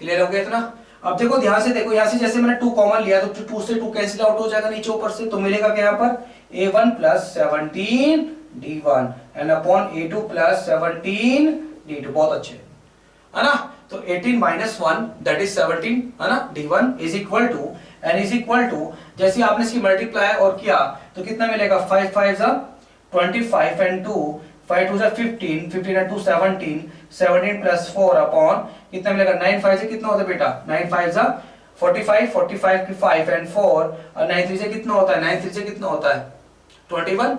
क्लियर हो गया इतना। अब देखो ध्यान से देखो, यहाँ से जैसे मैंने 2 कॉमन लिया तो 2 से 2 कैंसिल आउट हो जाएगा नीचे ऊपर से, तो मिलेगा क्या यहाँ पर a1 plus 17 d1 and upon a2 plus 17 d2। बहुत अच्छे है ना। तो 18 माइनस 1 दैट इज 17 है ना d1 is equal to N is equal to, जैसे आपने इसकी मल्टीप्लाई और किया तो कितना मिलेगा 5 5 जा 25 एंड 2 5 2 जा 15 15 एंड 2 17 17 प्लस 4 अपॉन कितना मिलेगा 9 5 से कितना होता है बेटा 9 5 जा 45 45 की 5 एंड 4 और 9 3 से कितना होता है 9 3 से कितना होता है 21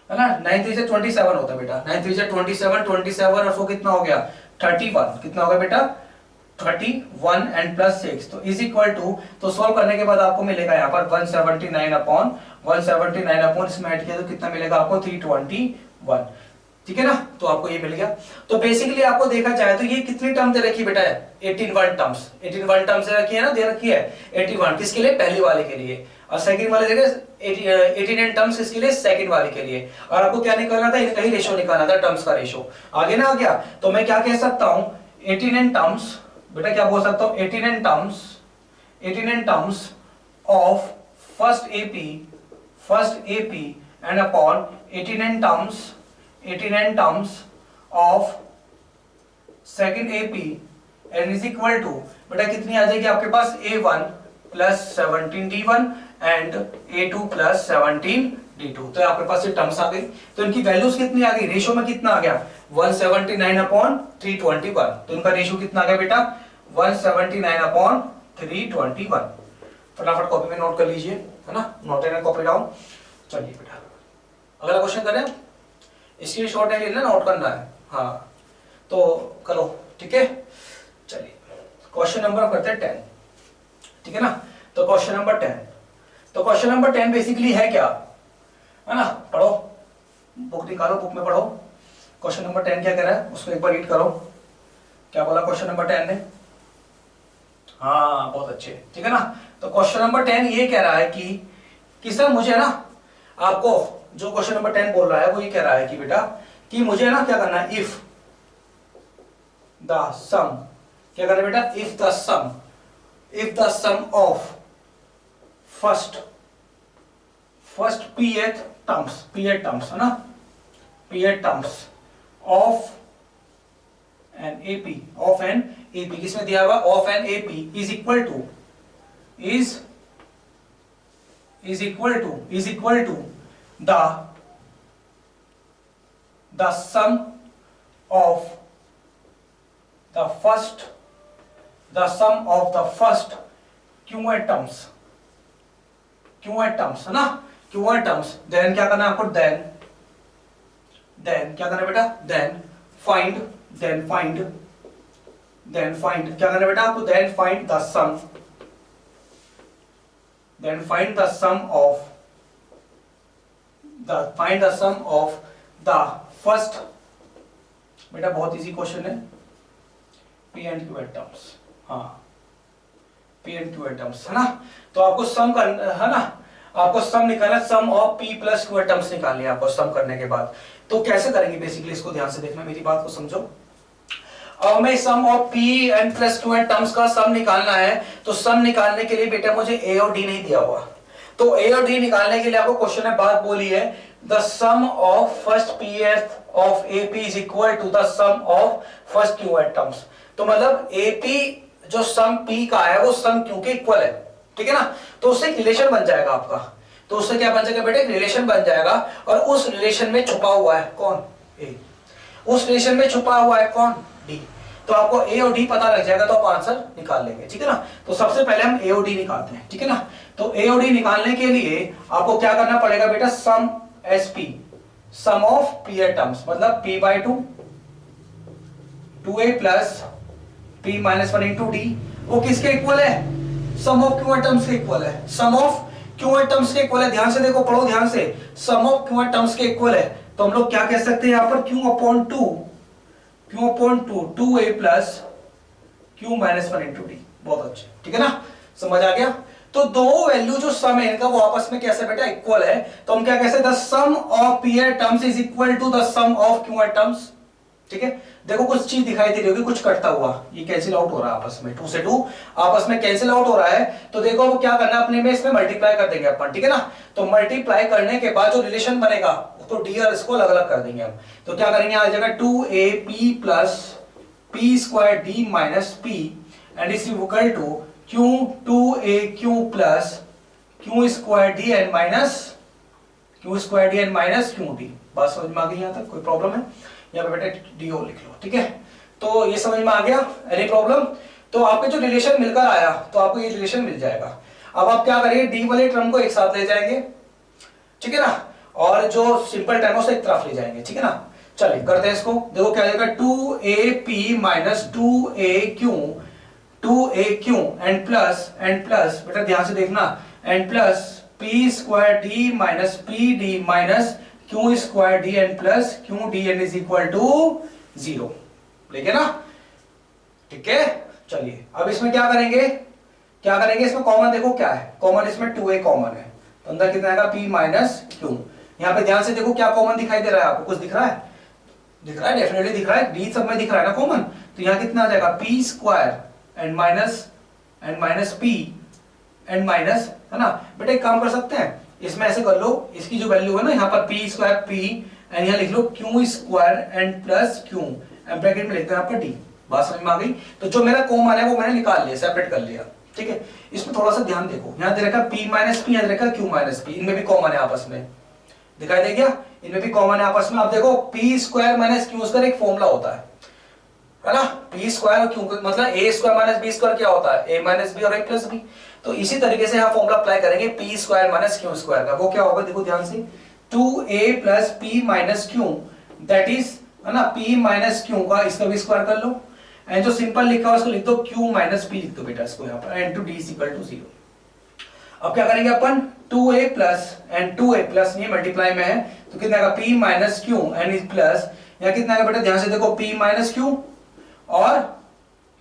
है ना। 9 3 से 27 होता है बेटा 9 3 से 27 27 और सो कितना हो गया 31 कितना होगा बेटा 31 एंड प्लस 6 तो इज इक्वल टू, तो सॉल्व करने के बाद आपको मिलेगा यहाँ पर 179 अपॉन 179 अपॉन इसमें ऐड किया तो कितना मिलेगा आपको 321। ठीक है ना। तो आपको ये मिल गया। तो बेसिकली आपको देखा जाए तो ये कितनी टर्म दे रखी बेटा है 81 टर्म्स 81 टर्म्स दे रखी है ना, दे रखी है 81 किसके लिए पहले वाले के लिए, और सेकंड वाले जगह 89 टर्म्स इसके लिए सेकंड वाले के लिए। और आपको क्या निकालना था इनका ही रेशो निकालना था टर्म्स का रेशो। आगे ना आ गया तो मैं क्या कह सकता हूं 89 टर्म्स बेटा क्या बोल सकता हूं 89 terms of first AP and upon 89 terms of second AP and is equal to बेटा कितनी आ जाएगी आपके पास a1 plus 17 d1 and a2 plus 17 d2। तो आपके पास ये टर्म्स आ गई। तो इनकी वैल्यूज कितनी आ गई, रेशियो में कितना आ गया 179 अपॉन 321। तो इनका रेशियो कितना आ गया बेटा 179 अपॉन 321। फटाफट कॉपी में नोट कर लीजिए है ना, नोट एंड कॉपी डाउन। चलिए बेटा अगला क्वेश्चन करें, इसकी शॉर्ट है लेना नोट करना है हाँ तो करो ठीक है। चलिए क्वेश्चन नंबर करते हैं 10 ठीक है ना। तो क्वेश्चन नंबर 10 बेसिकली है क्या है ना, पढ़ो बुक निकालो बुक में पढ़ो। क्वेश्चन नंबर 10 क्या कह रहा है उसको एक बार रीड करो, क्या बोला क्वेश्चन नंबर 10 ने। हाँ बहुत अच्छे ठीक है ना। तो क्वेश्चन नंबर 10 ये कह रहा है कि सर मुझे ना, आपको जो क्वेश्चन नंबर 10 बोल रहा है वो ये कह रहा है कि बेटा कि मुझे ना क्या करना है इफ द सम, क्या करना है बेटा if the sum of first pth terms है ना, pth terms of an AP किसमें दिया हुआ of an AP is equal to the sum of the first qth terms है ना, qth टर्म्स। देन क्या करना है आपको देन क्या करना है बेटा देन फाइंड क्या करना है बेटा आपको then find the sum of the first, बेटा बहुत इजी क्वेश्चन है p एंड q टर्म्स। हाँ p एंड q टर्म्स है ना। तो आपको सम करना है ना, आपको सम निकालना, sum of p plus q terms निकालनी है आपको सम करने के बाद। तो कैसे करेंगे बेसिकली इसको ध्यान से देखना, मेरी बात को समझो। अब हमें sum of p and plus q terms का सम निकालना है। तो सम निकालने के लिए बेटा मुझे a और d नहीं दिया हुआ, तो a और d निकालने के लिए आपको क्वेश्चन में बात बोली है the sum of first pth of AP is equal to the sum of first qth terms। तो मतलब AP जो सम P का है वो सम Q के इक्वल है ठीक है ना। तो उससे एक रिलेशन बन जाएगा आपका, तो उससे क्या बन जाएगा बेटा एक रिलेशन बन जाएगा, और उस रिलेशन में छुपा हुआ है कौन A, उस रिलेशन में छुपा हुआ है कौन D। तो आपको A और D पता लग जाएगा तो आप आंसर निकाल लेंगे ठीक है ना। तो सबसे पहले हम A और D निकालते हैं ठीक है ना। तो A और D निकालने के लिए आपको क्या करना पड़ेगा बेटा sum SP sum of p terms, मतलब p by 2 2a plus p minus 1 into d, वो किसके इक्वल है सम ऑफ q टर्म्स के इक्वल है, सम ऑफ q टर्म्स के इक्वल है। ध्यान से देखो पढ़ो ध्यान से, सम ऑफ q टर्म्स के इक्वल है। तो हम लोग क्या कह सकते हैं यहाँ पर q upon 2 Q upon two, 2a plus q minus 1 into D. बहुत अच्छे, ठीक है ना, समझ आ गया। तो दो वैल्यू जो सम है इनका वो आपस में कैसे बेटा इक्वल है, तो हम क्या कहते हैं, the sum of p r terms is equal to the sum of q r terms. ठीक है, देखो कुछ चीज दिखाई दे रही होगी, कुछ कटता हुआ, ये कैंसिल आउट हो रहा है आपस में, 2 से 2 आपस में कैंसिल आउट हो रहा है। तो देखो वो क्या करना है, अपने में इसमें मल्टीप्लाई कर देंगे अपन, ठीक है ना। तो मल्टीप्लाई करने के बाद जो रिलेशन बनेगा तो डी और इसको अलग अलग कर देंगे हम। तो क्या करेंगे, आ जाएगा 2ab plus p square d minus p and is equal to q 2aq plus q square d n minus q square d n minus q d. बात समझ में आ गई? यहां तक कोई प्रॉब्लम है? यहाँ पे बेटा डी ओ लिख लो, ठीक है। तो ये समझ में आ गया, एनी प्रॉब्लम? तो आपके जो रिलेशन मिलकर आया तो आपको ये रिलेशन मिल जाएगा। अब आप क्या करिए, डी वाले टर्म को एक साथ ले जाएंगे, ठीक है ना, और जो सिंपल टर्म है उसे एक तरफ ले जाएंगे, ठीक है ना। चलिए करते हैं इसको। देखो क्या जाएगा, 2ab minus 2aq and plus बेटा ध्यान से देखना, and plus p square d minus p d minus q square d n plus q d n is equal to 0। लेके ना, ठीक है। चलिए अब इसमें क्या करेंगे, इसमें कॉमन देखो क्या है, कॉमन इसमें 2a कॉमन है, तो अंदर कितना आएगा p माइनस क्यू। यहाँ पे ध्यान से देखो क्या कॉमन दिखाई दे रहा है आपको, कुछ दिख रहा है? दिख रहा है, डेफिनेटली दिख रहा है, डी सब में दिख रहा है ना कॉमन। तो यहाँ कितना आ जाएगा, p square and minus p and minus, है ना बेटा। एक काम कर सकते हैं, इसमें ऐसे कर लो, इसकी जो वैल्यू है ना यहाँ पर p स्क्वायर p एंड यहाँ लिख लो q square and plus q and bracket में लिखते हैं आपका d। बात समझ में आ गई? तो जो मेरा कॉमन है वो मैंने निकाल लिया, सेपरेट कर लिया, ठीक है। इसमें थोड़ा सा ध्यान देखो, यहाँ दे रखा p माइनस p, यहाँ दे रखा q माइनस p, इनमें भी कॉमन है आपस में, दिखाई दे गया? इनमें भी कॉमन है आपस में। अब देखो p square minus q square एक फॉर्मूला होता है ना, p स्क्वायर और q मतलब a square minus b square क्या होता है, a माइनस b और a प्लस b। तो इसी तरीके से हम फॉर्मूला अप्लाई करेंगे p square minus q square का। वो क्या होगा, देखो ध्यान से, 2a plus p minus q, that is, है ना, p माइनस q का इसका भी स्क्वायर कर लो, एंड जो सिंपल लिखा है उसको लिख दो q माइनस p, लिख दो बेटा इसको यहाँ पर, and two d is equal to 0। अब क्या करेंगे अपन, 2a plus and 2a plus, ये मल्टीप्लाई में है तो कितना आएगा, p minus q and is plus, यहाँ कितना आएगा बेटा ध्यान से देखो, p माइनस q और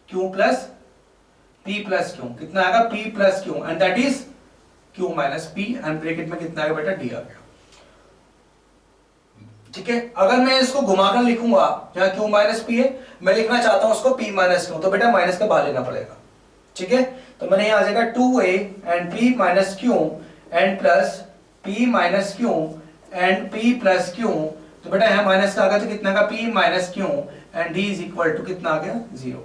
q plus p plus q, कितना आएगा, p plus q and that is q minus p and bracket में कितना आएगा बेटा, d आ गया, ठीक है। अगर मैं इसको घुमाकर लिखूंगा, जहां q माइनस p है, मैं लिखना चाहता हूं उसको p माइनस q, तो बेटा माइनस का बाहर लेना पड़ेगा, ठीक है। तो मैंने यहां आ जाएगा 2a and p minus q and plus p minus q and p plus q, तो बेटा यहां माइनस का आ गया तो कितना का, p minus q and d is equal to कितना आ गया, 0।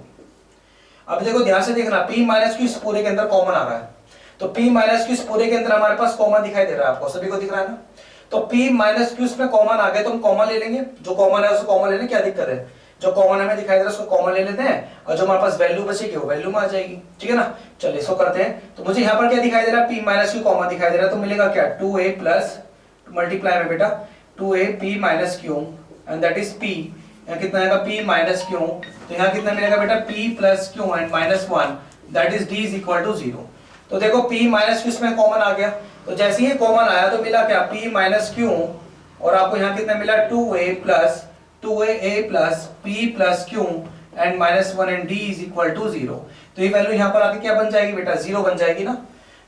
अब देखो ध्यान से देखना, p माइनस q इस पूरे के अंदर कॉमन आ रहा है, तो p माइनस q इस पूरे के अंदर हमारे पास कॉमन दिखाई दे रहा है, आपको सभी को दिख रहा है ना। तो p माइनस q इसमें कॉमन आ गया तो हम कॉमन ले लेंगे, जो कॉमन है उसको कॉमन लेने, क्या दिक्कत है, जो कॉमन हमें दिखाई दे रहा है उसको कॉमन ले लेते हैं, और जो हमारे पास वैल्यू बचेगी वो वैल्यू में आ जाएगी, ठीक है ना। चलिए इसको करते हैं। तो मुझे यहाँ पर क्या दिखाई दे रहा है, p माइनस q कॉमन दिखाई दे रहा है, तो मिलेगा क्या, 2a प्लस मल्टीप्लाई में बेटा 2a p minus q and that is p, यहाँ कितना आएगा, p माइनस q, तो यहाँ कितना मिलेगा बेटा, p plus q and minus 1 that is d is equal to 0। तो देखो p माइनस q इसमें कॉमन आ गया, तो जैसे ही कॉमन आया तो मिला क्या, p माइनस q, और आपको यहाँ कितना मिला, 2a plus p plus q and minus 1 and d is equal to 0। तो ये वैल्यू यहाँ पर आके क्या बन जाएगी बेटा, 0 बन जाएगी ना।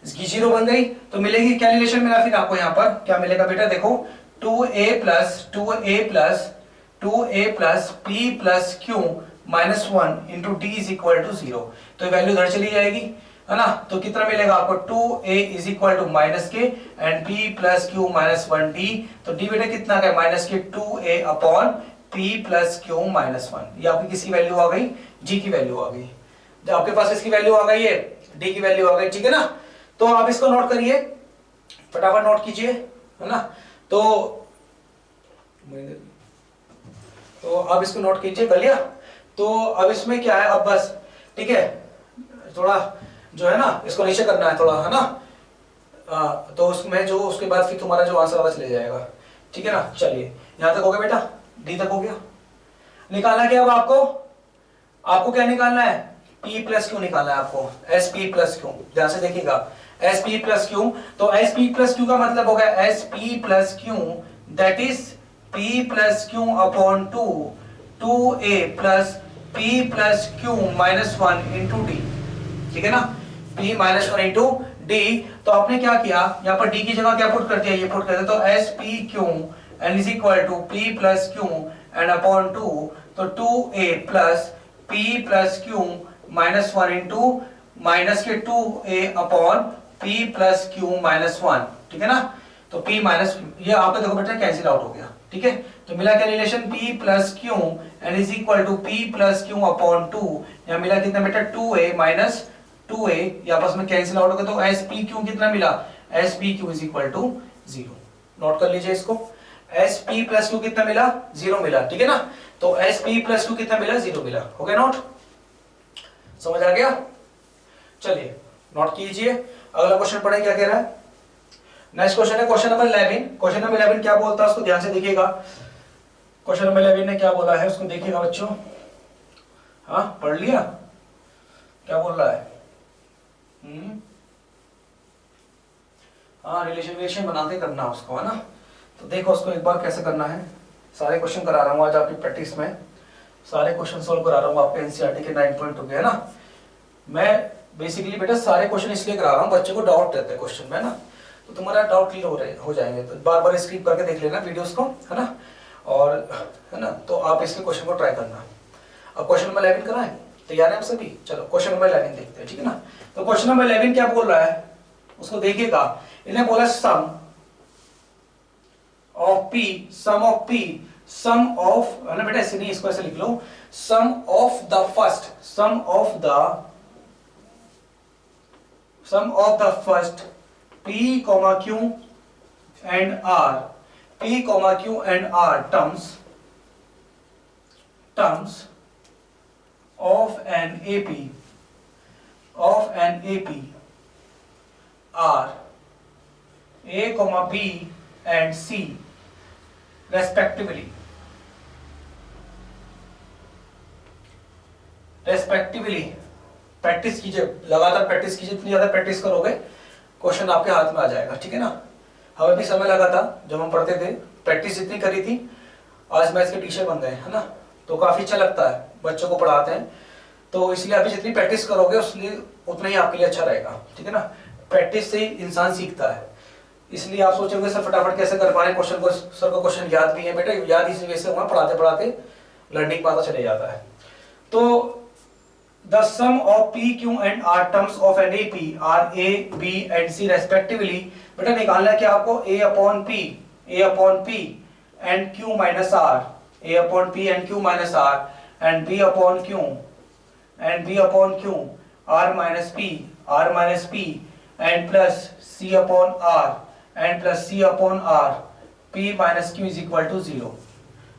इसकी 0 बन गई तो मिलेगी, क्या रिलेशन मिला फिर आपको यहाँ पर, क्या मिलेगा बेटा, देखो 2a plus p plus q minus 1 into d is equal to 0। तो ये वैल्यू इधर चली जाएगी, है ना। तो कितना मिलेगा आपको, 2a is equal to minus के and p plus q minus 1d, तो d बेटा कितना आ गया, माइनस के 2a upon p plus q minus 1। ये आपकी किसकी वैल्यू आ गई, g की वैल्यू आ गई। जब आपके पास इसकी वैल्यू आ गई है, d की वैल्यू आ गई, ठीक है ना। तो आप इसको नोट करिए, फटाफट नोट कीजिए, है ना। तो अब इसको नोट कीजिए, कर लिया। तो अब इसमें क्या है, अब बस ठीक है, थोड़ा जो है ना इसको नीचे करना है थोड़ा, है ना। तो उसमें जो उसके बाद फिर तुम्हारा जो आंसर वाला चले जाएगा, ठीक है ना। चलिए यहां तक हो गया बेटा, डी तक हो गया। निकालना क्या अब आपको क्या निकालना है, p प्लस क्यू निकालना है आपको, एस पी प्लस क्यू। ध्यान से देखिएगा, एस पी प्लस क्यू, तो एस पी प्लस क्यू का मतलब हो गया S P plus Q that is p plus Q upon 2 2a plus p plus q minus 1 into D, ठीक है ना, p माइनस 1 इंटू डी। तो आपने क्या किया, यहाँ पर d की जगह क्या पुट कर दिया, ये पुट कर दिया, तो s P Q and is equal to p plus q and upon 2, तो 2a plus p plus q minus 1 into minus के 2a upon p plus q minus 1, ठीक है ना। तो p माइनस, ये आपका देखो बेटा कैंसिल आउट हो गया, ठीक है। तो मिला क्या relation, p plus q and is equal to p plus q upon 2, यहाँ मिला कितना बेटा 2a माइनस 2a, ये आपस में कैंसिल आउट हो गया, तो एस पी क्यू कितना मिला, s P Q is equal to 0। Note कर लीजिए इसको, एस पी प्लस क्यू कितना मिला, 0 मिला, ठीक है ना। तो एस पी प्लस क्यू कितना मिला, 0 मिला, हो गया नोट, समझ आ गया। चलिए नोट कीजिए, अगला क्वेश्चन पढ़े क्या कह रहा है। नेक्स्ट क्वेश्चन है क्वेश्चन नंबर 11। क्वेश्चन नंबर 11 क्या बोलता है उसको ध्यान से देखिएगा। क्वेश्चन नंबर 11 ने क्या बोला है उसको देखिएगा बच्चों। हाँ पढ़ लिया, क्या बोल रहा है। हाँ रिलेशन बनाते करना उसको, है ना। तो देखो उसको एक बार कैसे करना है। सारे क्वेश्चन करा रहा हूँ आज आपकी प्रैक्टिस में, सारे क्वेश्चन सोल्व करा रहा हूँ आपके एनसीईआरटी के 9.2 के, है ना। मैं बेसिकली बेटा सारे क्वेश्चन इसलिए करा रहा हूँ, बच्चे को डाउट रहते हैं क्वेश्चन में ना, तो तुम्हारा डाउट क्लियर हो जाएंगे। तो बार बार स्किप करके देख लेना वीडियोस को, है ना, और है ना, तो आप इसके क्वेश्चन को ट्राई करना। अब क्वेश्चन नंबर 11 कराएं, तैयार है आप सभी। चलो क्वेश्चन नंबर 11 देखते हैं, ठीक है ना। तो क्वेश्चन नंबर 11 क्या बोल रहा है उसको देखिएगा। इन्हें बोला sum of p, sum of p, sum of, है ना बेटा, ऐसे नहीं, इसको ऐसे लिख लो, sum of the first, sum of the first p, q and r, p, q and r terms of an AP are a, b and c respectively practice कीजिए, लगातार प्रैक्टिस कीजिए, जितनी ज्यादा प्रैक्टिस करोगे क्वेश्चन आपके हाथ में आ जाएगा, ठीक है ना। हमें भी समय लगा था जब हम पढ़ते थे, प्रैक्टिस जितनी करी थी, आज मैं इसके टीचर बन गए, है ना, तो काफी अच्छा लगता है, बच्चों को पढ़ाते हैं, तो इसलिए अभी जितनी प्रैक्टिस करोगे उसलिए उतना ही आपके लिए अच्छा रहेगा, ठीक है ना। प्रैक्टिस से ही इंसान सीखता है, इसलिए आप सोचोगे सर फटाफट कैसे कर पा रहे क्वेश्चन को, सर को क्वेश्चन याद भी है बेटा, याद इसी वजह से हुआ, पढ़ाते पढ़ाते लर्निंग पता चले जाता है। तो the sum of p, q and r terms of an AP are a, b and c respectively, बेटा निकालना है कि आपको a upon p and q minus r, a upon p and q minus r and b upon q r minus p and plus c upon r and plus c upon r, p minus q is equal to 0,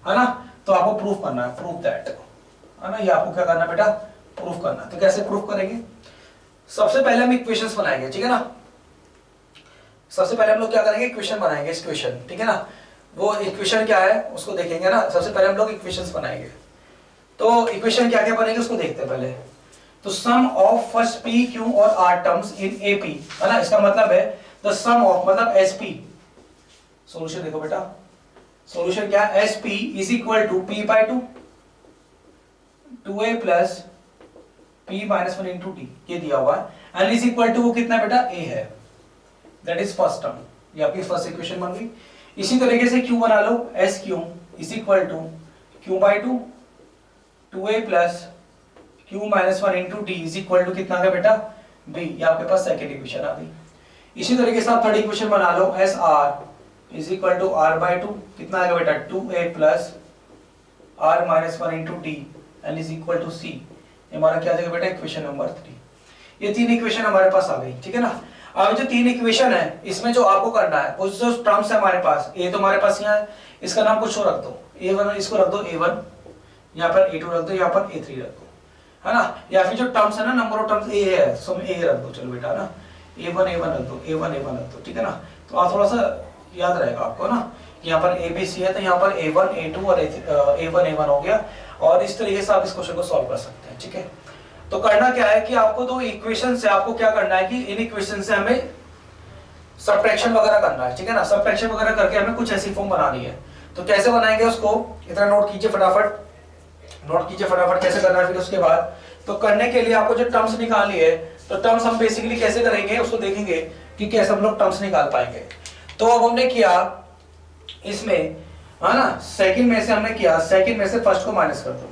है ना। तो आपको प्रूफ करना है, प्रूफ दैट, है ना, ये आपको क्या करना है बेटा, प्रूफ करना। तो कैसे प्रूफ करेंगे, सबसे पहले हम इक्वेशंस बनाएंगे, ठीक है ना। सबसे पहले हम लोग क्या करेंगे, इक्वेशन बनाएंगे, इक्वेशन, ठीक है ना। वो इक्वेशन क्या है उसको देखेंगे ना, सबसे पहले हम लोग इक्वेशंस बनाएंगे। तो इक्वेशन क्या क्या बनेंगे उसको देखते हैं पहले। तो sum of first p, q और r टर्म्स इन AP, है ना, इसका मतलब है द सम ऑफ मतलब SP। सॉल्यूशन देखो बेटा, सॉल्यूशन क्या है, SP is equal to p by 2, 2a plus p minus 1 into t, ये दिया हुआ है, एंड इज इक्वल टू वो कितना बेटा, a है, दैट इज फर्स्ट टर्म, ये आपकी फर्स्ट इक्वेशन बन गई। इसी तरीके से q बना लो, SQ is equal to q by 2, 2a plus q minus 1 into t is equal to कितना आ गया बेटा, b, ये आपके पास सेकेंड इक्वेशन आ गई। इसी तरीके से आप थर्ड इक्वेशन बना लो, SR is equal to r by 2, कितना आ गया बेटा, 2a plus r minus 1 into t and is equal to c, हमारा क्या आ जाएगा बेटा, इक्वेशन नंबर 3। ये तीन इक्वेशन हमारे पास आ गई, ठीक है ना। अब जो तीन इक्वेशन है इसमें जो आपको करना है, उस जो टर्म्स है हमारे पास, ए तो हमारे पास यहाँ है, इसका नाम कुछ और रख दो, a1 इसको रख दो a1, यहाँ पर a2 रख दो, यहाँ पर a3 रख दो, है ना। या फिर जो टर्म्स है ना, नंबर ऑफ टर्म्स a है, सो a रख दो, चलो बेटा ना, a1 रख दो, a1 रख दो, ठीक है ना। तो आप थोड़ा सा याद रहेगा आपको ना, यहाँ पर ABC है तो यहाँ पर A1 A2 और A1 हो गया, और इस तरीके से आप इस क्वेश्चन को सॉल्व कर सकते हैं, ठीक है। तो करना क्या है कि आपको दो इक्वेशन से आपको क्या करना है कि इन इक्वेशन से हमें सबट्रैक्शन वगैरह करना है, ठीक है ना। सबट्रैक्शन वगैरह करके हमें कुछ ऐसी फॉर्म बनानी है। तो कैसे बनाएंगे उसको, इतना नोट कीजिए फटाफट। नोट कीजिए फटाफट कैसे करना है फिर उसके बाद। तो करने के लिए आपको जो टर्म्स निकालनी है, तो टर्म्स हम बेसिकली कैसे करेंगे उसको देखेंगे कि कैसे हम लोग टर्म्स निकाल पाएंगे। तो अब हमने किया इसमें, है ना, सेकंड में से हमने किया, सेकंड में से फर्स्ट को माइनस कर दो,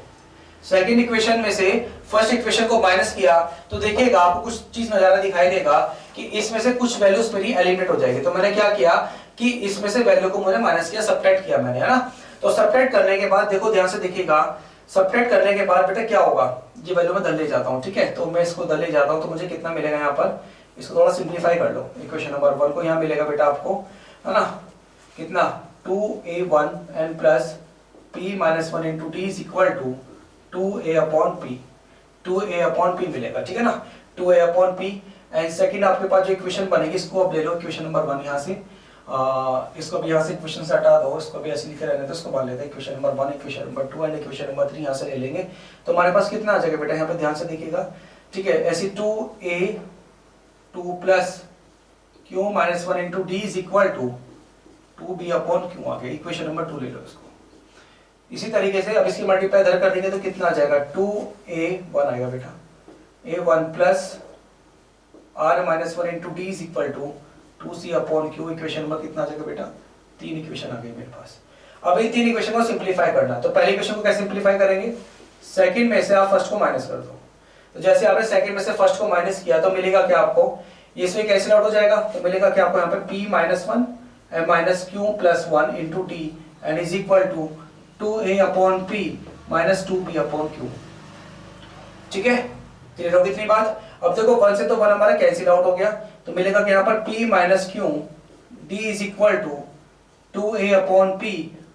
सेकंड इक्वेशन में से फर्स्ट इक्वेशन को माइनस किया, तो देखिएगा आपको कुछ चीज नजारा दिखाई देगा कि इसमें से कुछ वैल्यूज मेरी एलिमिनेट हो जाएगी। तो मैंने क्या किया कि इसमें से वैल्यू को मैंने माइनस किया, सब्ट्रैक्ट किया मैंने, है ना। तो सब्ट्रैक्ट करने के बाद देखो ध्यान से देखिएगा, सब्ट्रैक्ट करने के बाद बेटा क्या होगा, ये वैल्यू मैं दल ले जाता हूं, ठीक है। तो मैं इसको दल ले जाता हूं, तो मुझे कितना मिलेगा यहाँ पर, इसको थोड़ा सिंप्लीफाई कर लो। इक्वेशन नंबर 1 को यहाँ मिलेगा बेटा आपको, है ना, कितना 2a1 n plus p minus 1 into t is equal to 2a upon p, 2a upon p मिलेगा, ठीक है ना, 2a upon p। And second आपके पास जो इक्वेशन बनेगी इसको अब ले लो, इक्वेशन नंबर 1 यहाँ से, इसको भी यहाँ से इक्वेशन से हटा दो, इसको भी ऐसे लिखे रहने तो इसको मान लेते हैं equation number 1, equation number 2 and equation number 3 यहाँ से ले लेंगे। तो हमारे पास कितना आ जाएगा बेटा, यहाँ पे ध्यान से देखिएगा, ठीक है। ऐसी 2a2 plus q minus 1 into D is equal to 2b upon q आ गया, इक्वेशन नंबर 2 ले लो इसको। इसी तरीके से अब इसकी मल्टीप्लाई इधर कर देंगे तो कितना आ जाएगा, 2a1 आएगा बेटा, a1 plus r minus 1 into D is equal to 2c upon q, equation number कितना आ जाएगा बेटा, 3 इक्वेशन आ गई मेरे पास। अब ये 3 इक्वेशन को सिंप्लीफाई करना है। तो पहले इक्वेशन को कैसे सिंप्लीफाई करेंगे, सेकंड में से आप फर्स्ट को माइनस कर दो। तो जैसे आपने सेकंड में से फर्स्ट को माइनस किया तो मिलेगा क्या आपको, ये इसमें कैंसिल आउट हो जाएगा, तो मिलेगा क्या आपको यहाँ पे p minus 1 and minus q plus 1 into t and is equal to 2a upon p minus 2b upon q, ठीक है। क्लियर होगी इतनी बात। अब देखो 1 से तो 1 हमारा कैंसिल आउट हो गया, तो मिलेगा कि यहाँ पर p minus q d is equal to 2a upon p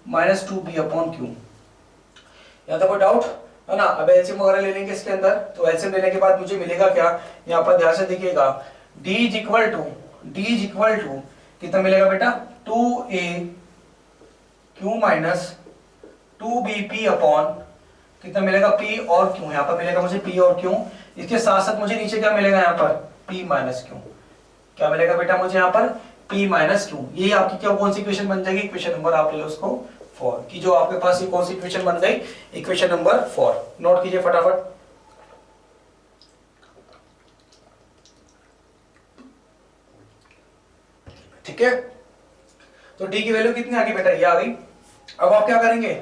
minus 2b upon q। यहाँ तक कोई डाउट है ना। अब एलसीएम वगैरह ले लेंगे इसके अंदर, तो एलसीएम लेने के बाद मुझे मिलेगा क्या, यहाँ पर ध्यान से देखिएगा, d इज इक्वल टू कितना मिलेगा बेटा, 2a q minus 2bp upon कितना मिलेगा, p और q, यहाँ पर मिलेगा मुझे p और q। इसके साथ साथ मुझे नीचे क्या मिलेगा यहाँ पर, p माइनस q, क्या मिलेगा बेटा मुझे यहाँ पर, p माइनस q। ये आपकी क्या कौन सी इक्वेशन बन जाएगी, इक्वेशन नंबर आप ले लो उसको 4 की, जो आपके पास ये कौन सी इक्वेशन बन गई, इक्वेशन नंबर 4। नोट कीजिए फटाफट, ठीक है। तो d की वैल्यू कितनी आ गई बेटा, ये आ गई। अब आप क्या करेंगे,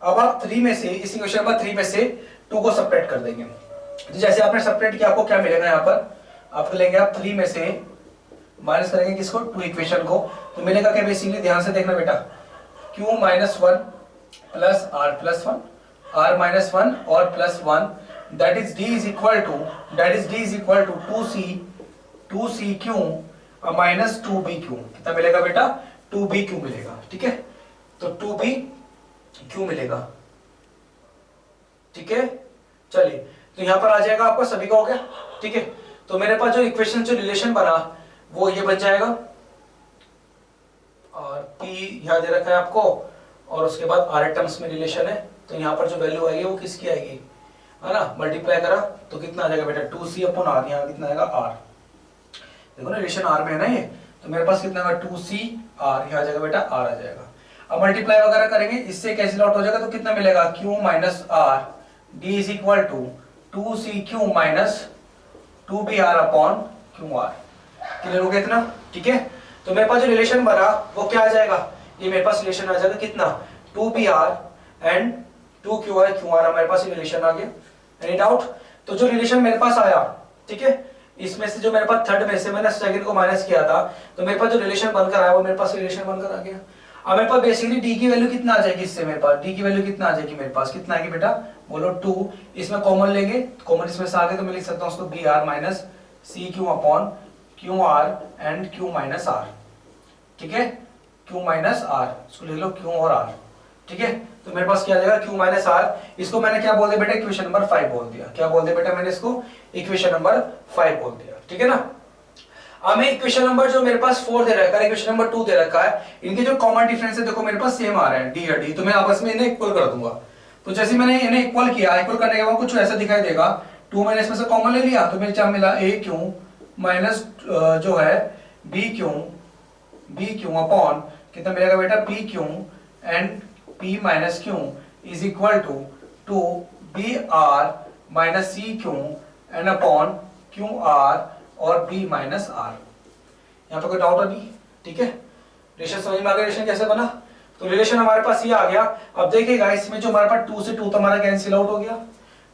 अब आप 3 में से, इस इक्वेशन नंबर 3 में से 2 को सब्ट्रैक्ट कर देंगे। तो जैसे आपने सब्ट्रैक्ट किया आपको क्या मिलेगा, यहाँ पर आपको लेंगे आप 3 में से माइनस करेंगे किसको, 2 इक्वेशन को, तो मिलेगा क्या, बेसिकली ध्यान से देखना बेटा, q minus 1 plus r plus 1, r minus 1 और plus 1, that is d is equal to 2cq minus 2bq। कितना मिलेगा बेटा, 2bq मिलेगा, ठीक है। तो 2bq मिलेगा, ठीक है। चलिए, तो यहां पर आ जाएगा आपका सभी का हो गया, ठीक है। तो मेरे पास जो इक्वेशन जो रिलेशन बना वो ये बन जाएगा, और p यहां दे रखा है आपको, और उसके बाद r टर्म्स में रिलेशन है, तो यहां पर जो वैल्यू आएगी वो किसकी आएगी, है ना, मल्टीप्लाई करा तो कितना आ जाएगा बेटा, 2c अपॉन r, यहाँ कितना आएगा r, देखो ना रिलेशन r में है ना ये, तो मेरे पास कितना आएगा 2c r, यहाँ आ जाएगा बेटा r आ जाएगा। अब मल्टीप्लाई वगैरह करेंगे, इससे कैंसिल आउट हो जाएगा, तो कितना मिलेगा, q minus r d is equal to 2cq minus 2br upon qr। Clear हो गया इतना, ठीक है। तो मेरे पास जो रिलेशन बना वो क्या आ जाएगा, ये मेरे पास रिलेशन आ जाएगा कितना, 2br एंड 2qr, qr हमारे पास रिलेशन आ गया। Any doubt. तो जो रिलेशन मेरे पास आया, ठीक है, इसमें से जो मेरे पास थर्ड में से मैंने सेकंड को माइनस किया था, तो मेरे पास जो रिलेशन बनकर आया वो मेरे पास रिलेशन बनकर आ गया। अब मेरे पास बेसिकली d की वैल्यू कितना आ जाएगी, इससे मेरे पास d की वैल्यू कितना आ जाएगी, मेरे पास कितना आएगी बेटा, बोलो 2। इसमें कॉमन लेंगे, कॉमन इसमें से आ गए तो मैं लिख सकता हूँ उसको br minus cq upon qr and q minus r, ठीक है, q माइनस r, इसको ले लो q और r, ठीक है। तो मेरे पास क्या आ जाएगा, q माइनस r, इसको मैंने क्या बोल दिया बेटा, इक्वेशन नंबर 5 बोल दिया। क्या बोल दिया बेटा मैंने इसको, इक्वेशन नंबर 5 बोल दिया, ठीक है ना। अब मैं इक्वेशन नंबर जो मेरे पास 4 दे रखा है, इक्वेशन नंबर 2 दे रखा है, इनके जो कॉमन डिफरेंस है देखो मेरे पास सेम आ रहा है, d और d, तो मैं आपस में इन्हें इक्वल कर दूंगा। तो जैसे मैंने इन्हें इक्वल किया, इक्वल करने के बाद कुछ ऐसा दिखाई देगा, 2 मैंने इसमें से कॉमन ले लिया, तो मेरे क्या मिला, aq माइनस जो है bq अपॉन कितना मिलेगा बेटा, pq and p minus q is equal to two b r minus c q n upon q r और बी माइनस आर। यहाँ पे कोई डाउट अभी? ठीक है, रिलेशन समझ में आ गया? रिलेशन कैसे बना? तो रिलेशन हमारे पास ये आ गया। अब देखिएगा इसमें जो हमारे पास 2 से 2 तो हमारा कैंसिल आउट हो गया,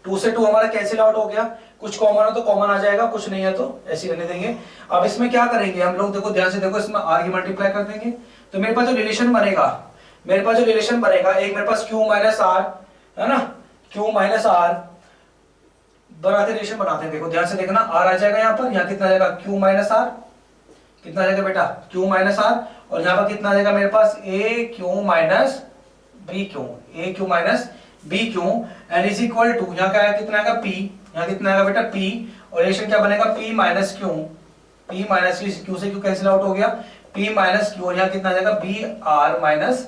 2 से 2 हमारा कैंसिल आउट हो गया। कुछ कॉमन हो तो कॉमन आ जाएगा, कुछ नहीं है तो ऐसे रहने देंगे। अब इसमें क्या करेंगे हम लोग, देखो ध्यान से देखो, इसमें आर की मल्टीप्लाई कर देंगे। तो मेरे पास जो रिलेशन बनेगा, एक मेरे पास क्यू माइनस आर है ना, क्यू माइनस आर बनाते रिलेशन बनाते हैं। देखो ध्यान से देखना, आर आ जाएगा यहाँ पर, यहाँ कितना आ जाएगा क्यू माइनस आर, कितना आ जाएगा बेटा क्यू माइनस आर, और यहाँ पर कितना आ जाएगा मेरे पास A Q minus B Q, A Q minus B Q and is equal to, यहाँ क्या है कितना आएगा पी, यहाँ कितना आएगा बेटा पी, और रिलेशन क्या बनेगा P minus q, P minus Q से क्यू कैंसिल आउट हो गया, पी माइनस क्यू, और यहाँ कितना आ जाएगा b r minus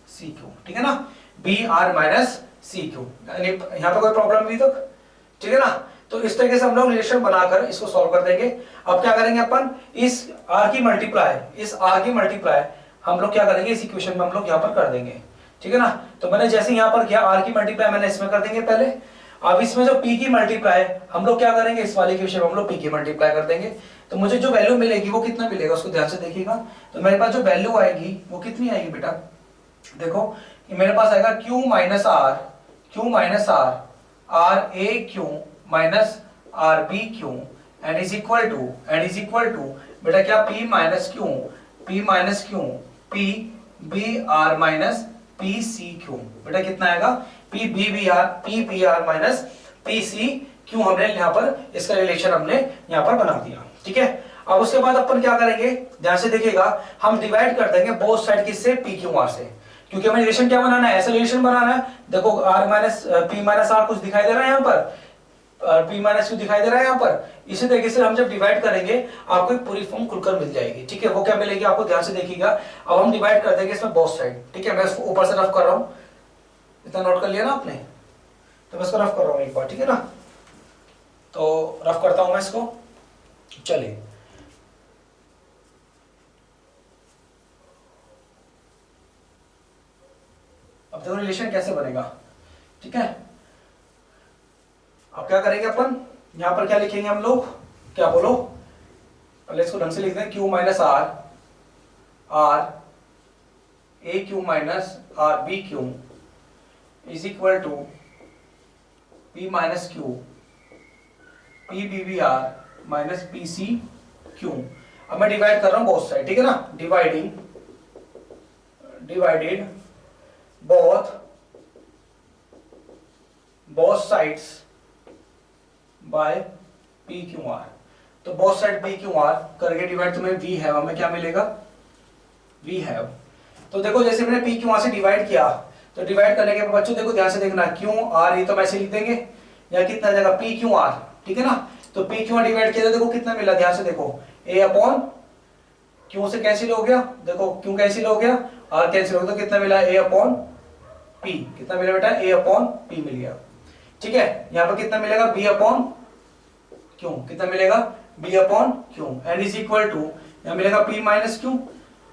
c q. ठीक है ना, b r minus c q. यहाँ पे कोई प्रॉब्लम नहीं तक? ठीक है ना, तो इस तरीके से हम लोग रिलेशन बनाकर इसको सॉल्व कर देंगे। अब क्या करेंगे अपन, इस r की मल्टीप्लाई हम लोग क्या करेंगे, इस इक्वेशन में हम लोग यहाँ पर कर देंगे। ठीक है ना, तो मैंने जैसे यहाँ पर किया r की मल्टीप्लाई मैंने इसमें कर देंगे पहले। अब इसमें जो p की मल्टीप्लाई हम लोग क्या करेंगे, इस वाले इक्वेशन में हम लोग p की मल्टीप्लाई कर देंगे। तो मुझे जो वैल्यू मिलेगी वो कितना मिलेगा, उसको ध्यान से देखिएगा। तो मेरे पास जो वैल्यू आएगी वो कितनी आएगी बेटा, देखो मेरे पास आएगा q minus r r a Q minus r b Q and is equal to बेटा क्या p minus q p b r minus p c q. बेटा कितना आएगा p b r minus p c q. हमने यहाँ पर इसका रिलेशन हमने यहाँ पर बना दिया। ठीक है, अब उसके बाद अपन क्या करेंगे, ध्यान से देखिएगा, हम डिवाइड कर देंगे बोथ साइड किससे, पी क्यू आर से, क्योंकि हमें रिलेशन क्या बनाना है, ऐसा रिलेशन बनाना है। देखो r minus p minus r कुछ दिखाई दे रहा है यहाँ पर, p माइनस क्यू दिखाई दे रहा है यहाँ पर। इसी तरीके से हम जब डिवाइड करेंगे आपको एक पूरी फॉर्म खुलकर मिल जाएगी। ठीक है, वो क्या मिलेगी आपको, ध्यान से देखिएगा। अब हम डिवाइड कर देंगे इसमें बोथ साइड। ठीक है, मैं इसको ऊपर से रफ कर रहा हूँ, इतना नोट कर लिया ना आपने, तो मैं इसको रफ कर रहा हूँ एक बार। ठीक है ना, तो रफ करता हूँ मैं इसको। चलिए अब देखो रिलेशन कैसे बनेगा। ठीक है, अब क्या करेंगे अपन, यहां पर क्या लिखेंगे हम लोग, क्या बोलो, पहले इसको ढंग से लिख दें, q minus are a Q minus r b q is equal to p minus q p b b r minus p c q. अब मैं डिवाइड कर रहा हूं बोथ साइड। ठीक है ना, divided both sides by p q r। तो both side p q r करके डिवाइड, तुम्हें v है हमें क्या मिलेगा, v है। तो देखो जैसे मैंने p q r से डिवाइड किया, तो डिवाइड करने के बाद बच्चों देखो ध्यान से देखना, q r ये तो वैसे लिख देंगे, या कितना जाएगा p q r। ठीक है ना, तो p q r डिवाइड किया तो देखो कितना मिला, ध्यान से देखो, a अपॉन q से कैंसिल हो गया, देखो q कैंसिल हो गया, r कैंसिल हो गया, तो कितना मिला a अपॉन p, कितना मिला बेटा a अपॉन p मिल गया। ठीक है, यहाँ पर कितना मिलेगा b अपॉन q, कितना मिलेगा b upon q and is equal to, यहाँ मिलेगा p माइनस q,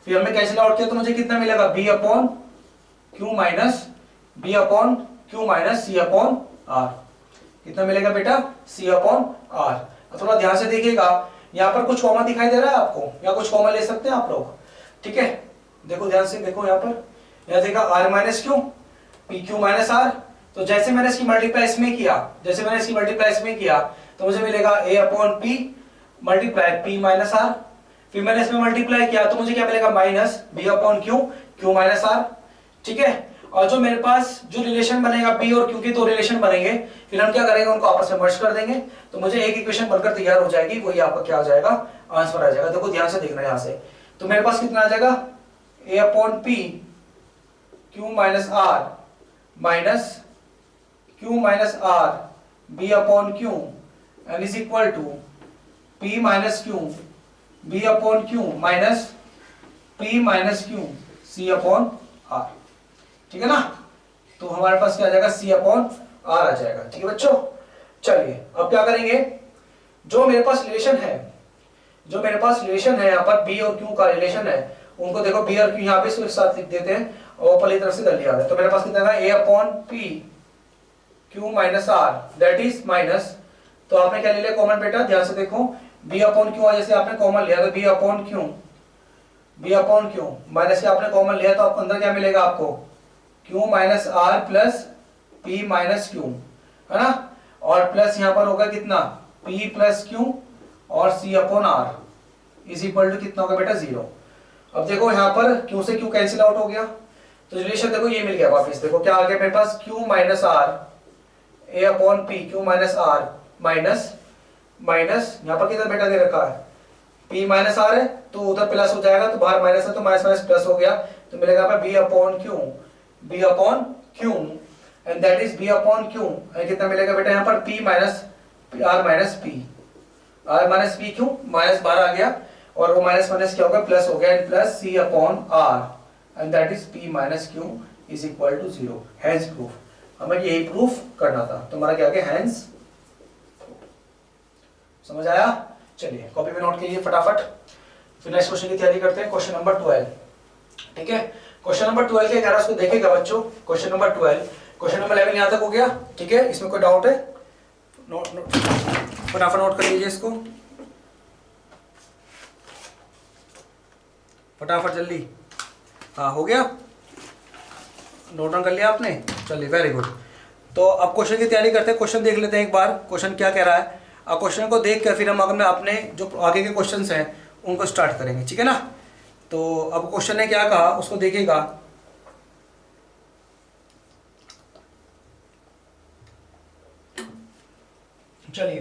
फिर हमने कैंसिल आउट किया तो मुझे कितना मिलेगा b upon q minus c upon r, कितना मिलेगा बेटा c अपॉन r। थोड़ा ध्यान से देखिएगा, यहाँ पर कुछ कॉमन दिखाई दे रहा है आपको, या कुछ कॉमन ले सकते हैं आप लोग। ठीक है, देखो ध्यान से देखो, यहाँ पर यहाँ देखा r minus q p Q minus r. तो जैसे मैंने इसकी मल्टीप्लाई इसमें किया, तो मुझे मिलेगा a upon p multiply p minus r. फिर मैंने इसमें मल्टीप्लाई किया तो मुझे क्या मिलेगा, minus b upon Q minus r. ठीक है, और जो मेरे पास जो रिलेशन बनेगा b और q के दो रिलेशन बनेंगे, फिर हम क्या करेंगे, उनको आपस में मर्ज कर देंगे, तो मुझे एक इक्वेशन बनकर तैयार हो जाएगी, वही आपका क्या आ जाएगा, आंसर आ जाएगा। देखो ध्यान से देखना यहाँ से, तो मेरे पास कितना आ जाएगा, a upon P Q minus are minus q minus r b upon q and is equal to p minus q b upon q minus p minus q c upon r। ठीक है ना, तो हमारे पास क्या आ जाएगा, c अपॉन r आ जाएगा। ठीक है बच्चों, चलिए अब क्या करेंगे, जो मेरे पास रिलेशन है यहाँ पर b और q का रिलेशन है, उनको देखो b और q यहाँ पे इसको एक साथ लिख देते हैं और ऊपर की तरफ से कर लिया है। तो मेरे पास कितना है, a upon p q minus r that is minus, तो आपने क्या ले लिया कॉमन बेटा, ध्यान से देखो, बी अपॉन क्यू, जैसे आपने कॉमन लिया तो b upon q, b upon Q minus के आपने कॉमन लिया तो आपको अंदर क्या मिलेगा, आपको q minus r plus P minus q, है ना, और प्लस यहां पर होगा कितना, पी प्लस क्यू और C upon R is equal to कितना होगा बेटा, 0। अब देखो यहां पर क्यू से क्यू कैंसिल आउट हो गया, तो रिलेशन देखो ये मिल गया वापस, देखो क्या आ गया मेरे पास, Q minus are A upon P, Q minus are minus minus यहां पर कितना बेटा दे रखा है, p माइनस आर है तो उधर प्लस हो जाएगा, तो बाहर माइनस है तो माइनस माइनस प्लस हो गया, तो मिलेगा b upon Q, b upon Q and that is b upon Q, कितना मिलेगा बेटा यहाँ पर p minus r minus p, r minus p q minus बाहर आ गया और वो माइनस माइनस क्या होगा, प्लस हो गया, and plus c upon r and that is p minus q is equal to 0, hence proof, हमें यही प्रूफ करना था, तो हमारा क्या आ गया, हेंस, समझ आया। चलिए कॉपी में नोट कीजिए फटाफट, फिर नेक्स्ट क्वेश्चन की तैयारी करते हैं, क्वेश्चन नंबर 12, ठीक है। क्वेश्चन नंबर 12 क्या कह रहा है उसको देखेगा बच्चों, क्वेश्चन नंबर 12, क्वेश्चन नंबर 11 यहां तक हो गया, ठीक है, इसमें कोई डाउट है, नोट फटाफट नोट कर लीजिए इसको फटाफट जल्दी, हाँ हो गया, नोट डाउन कर लिया आपने, चलिए वेरी गुड। तो अब क्वेश्चन की तैयारी करते हैं, क्वेश्चन देख लेते हैं एक बार, क्वेश्चन क्या कह रहा है, अब क्वेश्चन को देख कर फिर हम अगर अपने जो आगे के क्वेश्चंस हैं उनको स्टार्ट करेंगे, ठीक है ना। तो अब क्वेश्चन ने क्या कहा उसको देखिएगा, चलिए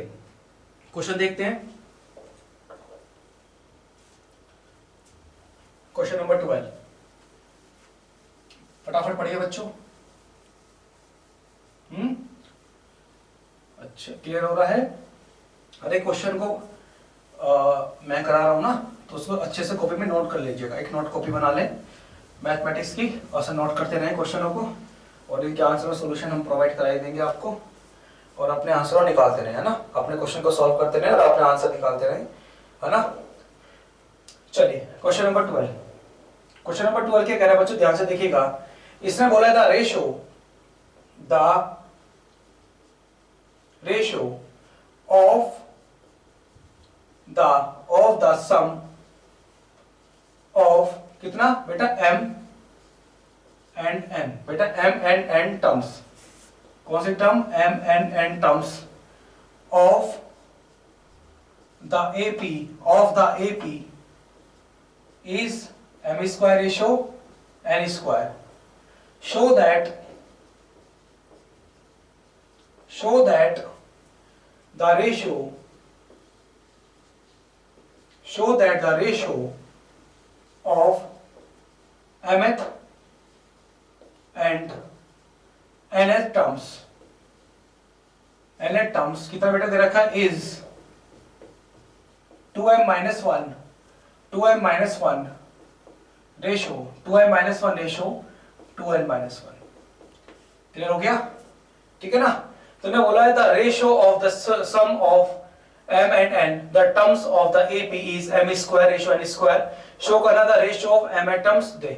क्वेश्चन देखते हैं, क्वेश्चन नंबर 12 फटाफट पढ़िए बच्चों। अच्छा क्लियर हो रहा है, अरे क्वेश्चन को मैं करा रहा हूं ना, तो उसको अच्छे से कॉपी में नोट कर लीजिएगा, एक नोट कॉपी बना लें मैथमेटिक्स की, और सब नोट करते रहें क्वेश्चनों को, और इनके आंसर और सोल्यूशन हम प्रोवाइड कराई देंगे आपको, और अपने आंसर निकालते रहे, है ना, अपने क्वेश्चन को सॉल्व करते रहे और अपने आंसर निकालते रहे, है ना। चलिए क्वेश्चन नंबर 12, क्वेश्चन नंबर 12 क्या कह रहा है बच्चों, ध्यान से देखिएगा, इसने बोला था ratio of the sum of कितना बेटा, m एंड n, बेटा m एंड n टर्म्स, कौन सी term, m and n terms of the AP is m square ratio n square, show that the ratio of mth and nth terms कितना बेटा दे रखा है, is 2m minus 1 ratio 2m minus 1 ratio 2n minus 1, clear हो गया, ठीक है ना। तो मैं बोला है the ratio of the sum of m and n the terms of the AP is m square ratio n square, show करना the ratio of m and terms दे,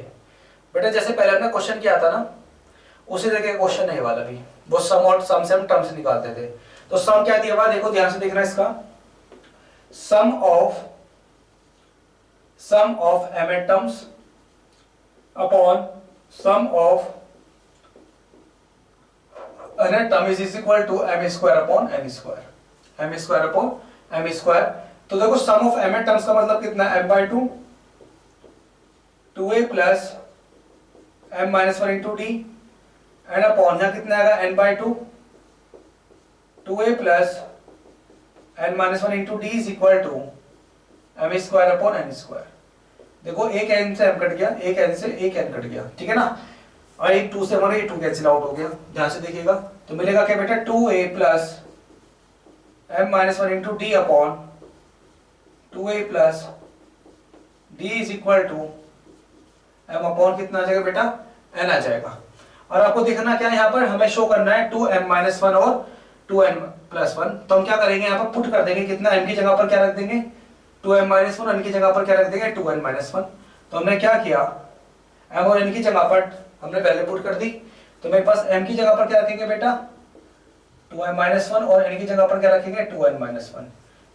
बेटा जैसे पहले हमने क्वेश्चन किया था ना, उसी तरह के क्वेश्चन है वाला भी, वो सम और सम से हम टर्म्स निकालते थे, तो सम क्या दिया हुआ देखो ध्यान से देखना, इसका sum of m and terms upon sum of n term is equal to m square upon n square, m square upon m square, तो देखो सम ऑफ m and terms का मतलब कितना, m by 2 2a plus m minus 1 into d, and upon यहाँ कितना आएगा, n by 2 2a plus n minus 1 into d is equal to m square upon n square, देखो एक n से m कट गया, एक n से एक n कट गया, ठीक है ना, और एक 2 से हमारा ये 2 कैंसिल आउट हो गया, ध्यान से देखिएगा, तो मिलेगा क्या बेटा, 2a plus m minus 1 into d upon 2a plus d is equal to m upon कितना आ जाएगा बेटा, n आ जाएगा, और आपको देखना क्या है यहाँ पर, हमें शो करना है 2m minus 1 और 2n plus 1, तो हम क्या करेंगे यहाँ पर पुट कर देंगे, कितना m की जगह पर क्या रख देंगे, 2m minus 1, n की जगह पर क्या रख देंगे, 2n minus 1, तो हमने क्या किया, m और n की जगह पर हमने वैल्यू पुट कर दी, तो मेरे पास m की जगह पर क्या रखेंगे बेटा, 2m-1 और n की जगह पर क्या रखेंगे 2n-1।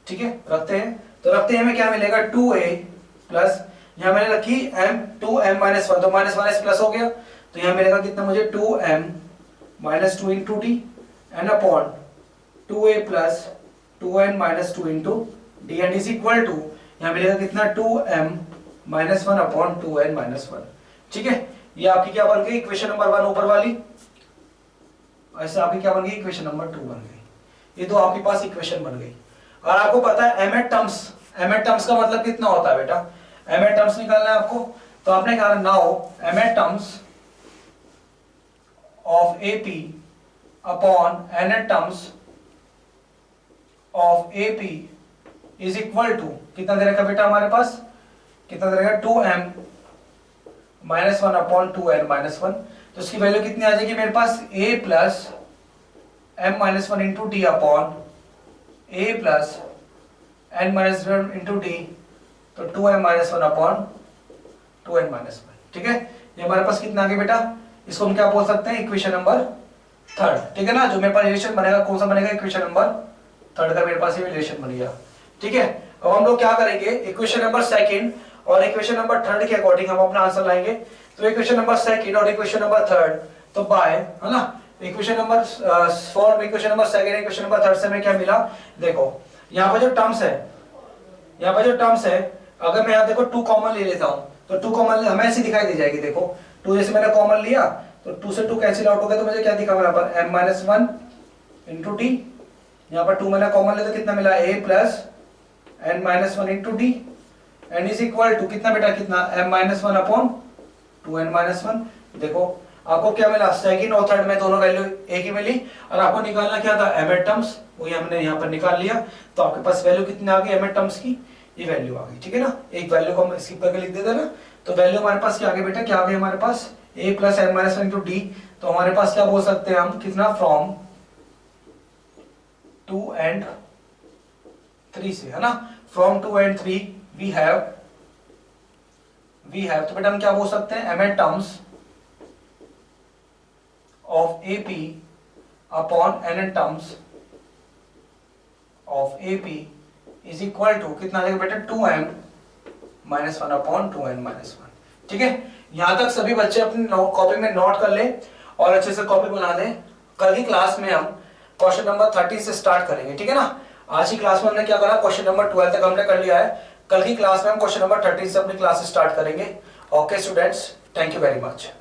ठीक है, रखते हैं। तो रखते हैं, हमें क्या मिलेगा 2a प्लस, यहां मैंने रखी m2m-1, तो माइनस माइनस प्लस हो गया, तो यहां मिलेगा कितना मुझे 2m-2 into d n upon 2a plus 2n-2 into d n is equal to, यहां मिलेगा कितना 2m-1 अपॉन 2n-1। ठीक है, ये आपकी क्या बन गई इक्वेशन नंबर 1 ऊपर वाली, ऐसे आपकी क्या बन गई इक्वेशन नंबर 2 बन गई। ये तो आपके पास इक्वेशन बन गई। और आपको पता है एम एट टर्म्स का मतलब कितना होता है बेटा, एम एट टर्म्स निकालना है आपको, तो आपने कहा now m at terms of AP upon n at terms of AP is equal to, कितना दे रखा बेटा हमारे पास, कितना दे रखा 2m-1 अपॉन 2n-1, तो इसकी वैल्यू कितनी आ जाएगी मेरे पास a plus m-1 into D upon a plus n-1 into D, तो 2m-1 अपॉन 2n-1। ठीक है, ये हमारे पास कितना आ गया बेटा, इसको हम क्या बोल सकते हैं इक्वेशन नंबर 3। ठीक है ना, जो मेरे पास रिलेशन बनेगा कौन सा बनेगा इक्वेशन नंबर 3 का मेरे पास ये रिलेशन बन गया। ठीक है, अब हम लोग क्या करेंगे इक्वेशन नंबर 2 और इक्वेशन नंबर 3 के अकॉर्डिंग हम अपना आंसर लाएंगे। तो इक्वेशन नंबर 2 और इक्वेशन नंबर 3, तो बाय, है ना, equation number 4, equation number 2, equation number 3 से हमें क्या मिला, देखो यहाँ पर जो टर्म्स है, यहाँ पर जो टर्म्स है, अगर मैं यहाँ देखो 2 कॉमन ले लेता हूँ, तो 2 कॉमन हमें ऐसी दिखाई दे जाएगी। देखो 2 जैसे मैंने कॉमन लिया तो 2 से 2 कैंसिल आउट हो गया, तो मुझे क्या दिखा यहाँ पर m-1 इंटू डी, यहाँ पर 2 मैंने कॉमन लिया तो कितना मिला a plus n-1 into D and is equal to कितना बेटा, कितना m-1 अपॉन 2n-1। देखो आपको क्या मिला, सेकंड और थर्ड में दोनों वैल्यू एक ही मिली, और आपको निकालना क्या था एम एट टर्म्स, वही हमने यहाँ पर निकाल लिया। तो आपके पास वैल्यू कितनी आ गई एम एट टर्म्स की, ये वैल्यू आ गई। ठीक है ना, एक वैल्यू को हम स्किप करके लिख देते ना, तो वैल्यू हमारे पास क्या आ गई बेटा, क्या आ गई हमारे पास a plus m-1 into D, तो हमारे पास क्या बोल सकते हैं हम, कितना फ्रॉम 2 and 3 से, है ना, फ्रॉम 2 and 3 वी हैव, तो बेटा हम क्या बोल सकते हैं m at terms of AP upon n n terms of AP is equal to कितना आ जाएगा बेटा 2m-1 अपॉन 2n-1। ठीक है, यहां तक सभी बच्चे अपनी कॉपी में नोट कर ले और अच्छे से कॉपी बना दें। कल की क्लास में हम क्वेश्चन नंबर 13 से स्टार्ट करेंगे। ठीक है ना, आज की क्लास में हमने क्या करा, क्वेश्चन नंबर 12 तक हमने कर लिया है, कल की क्लास में हम क्वेश्चन नंबर 13 से अपनी क्लास स्टार्ट करेंगे। Okay students, thank you very much.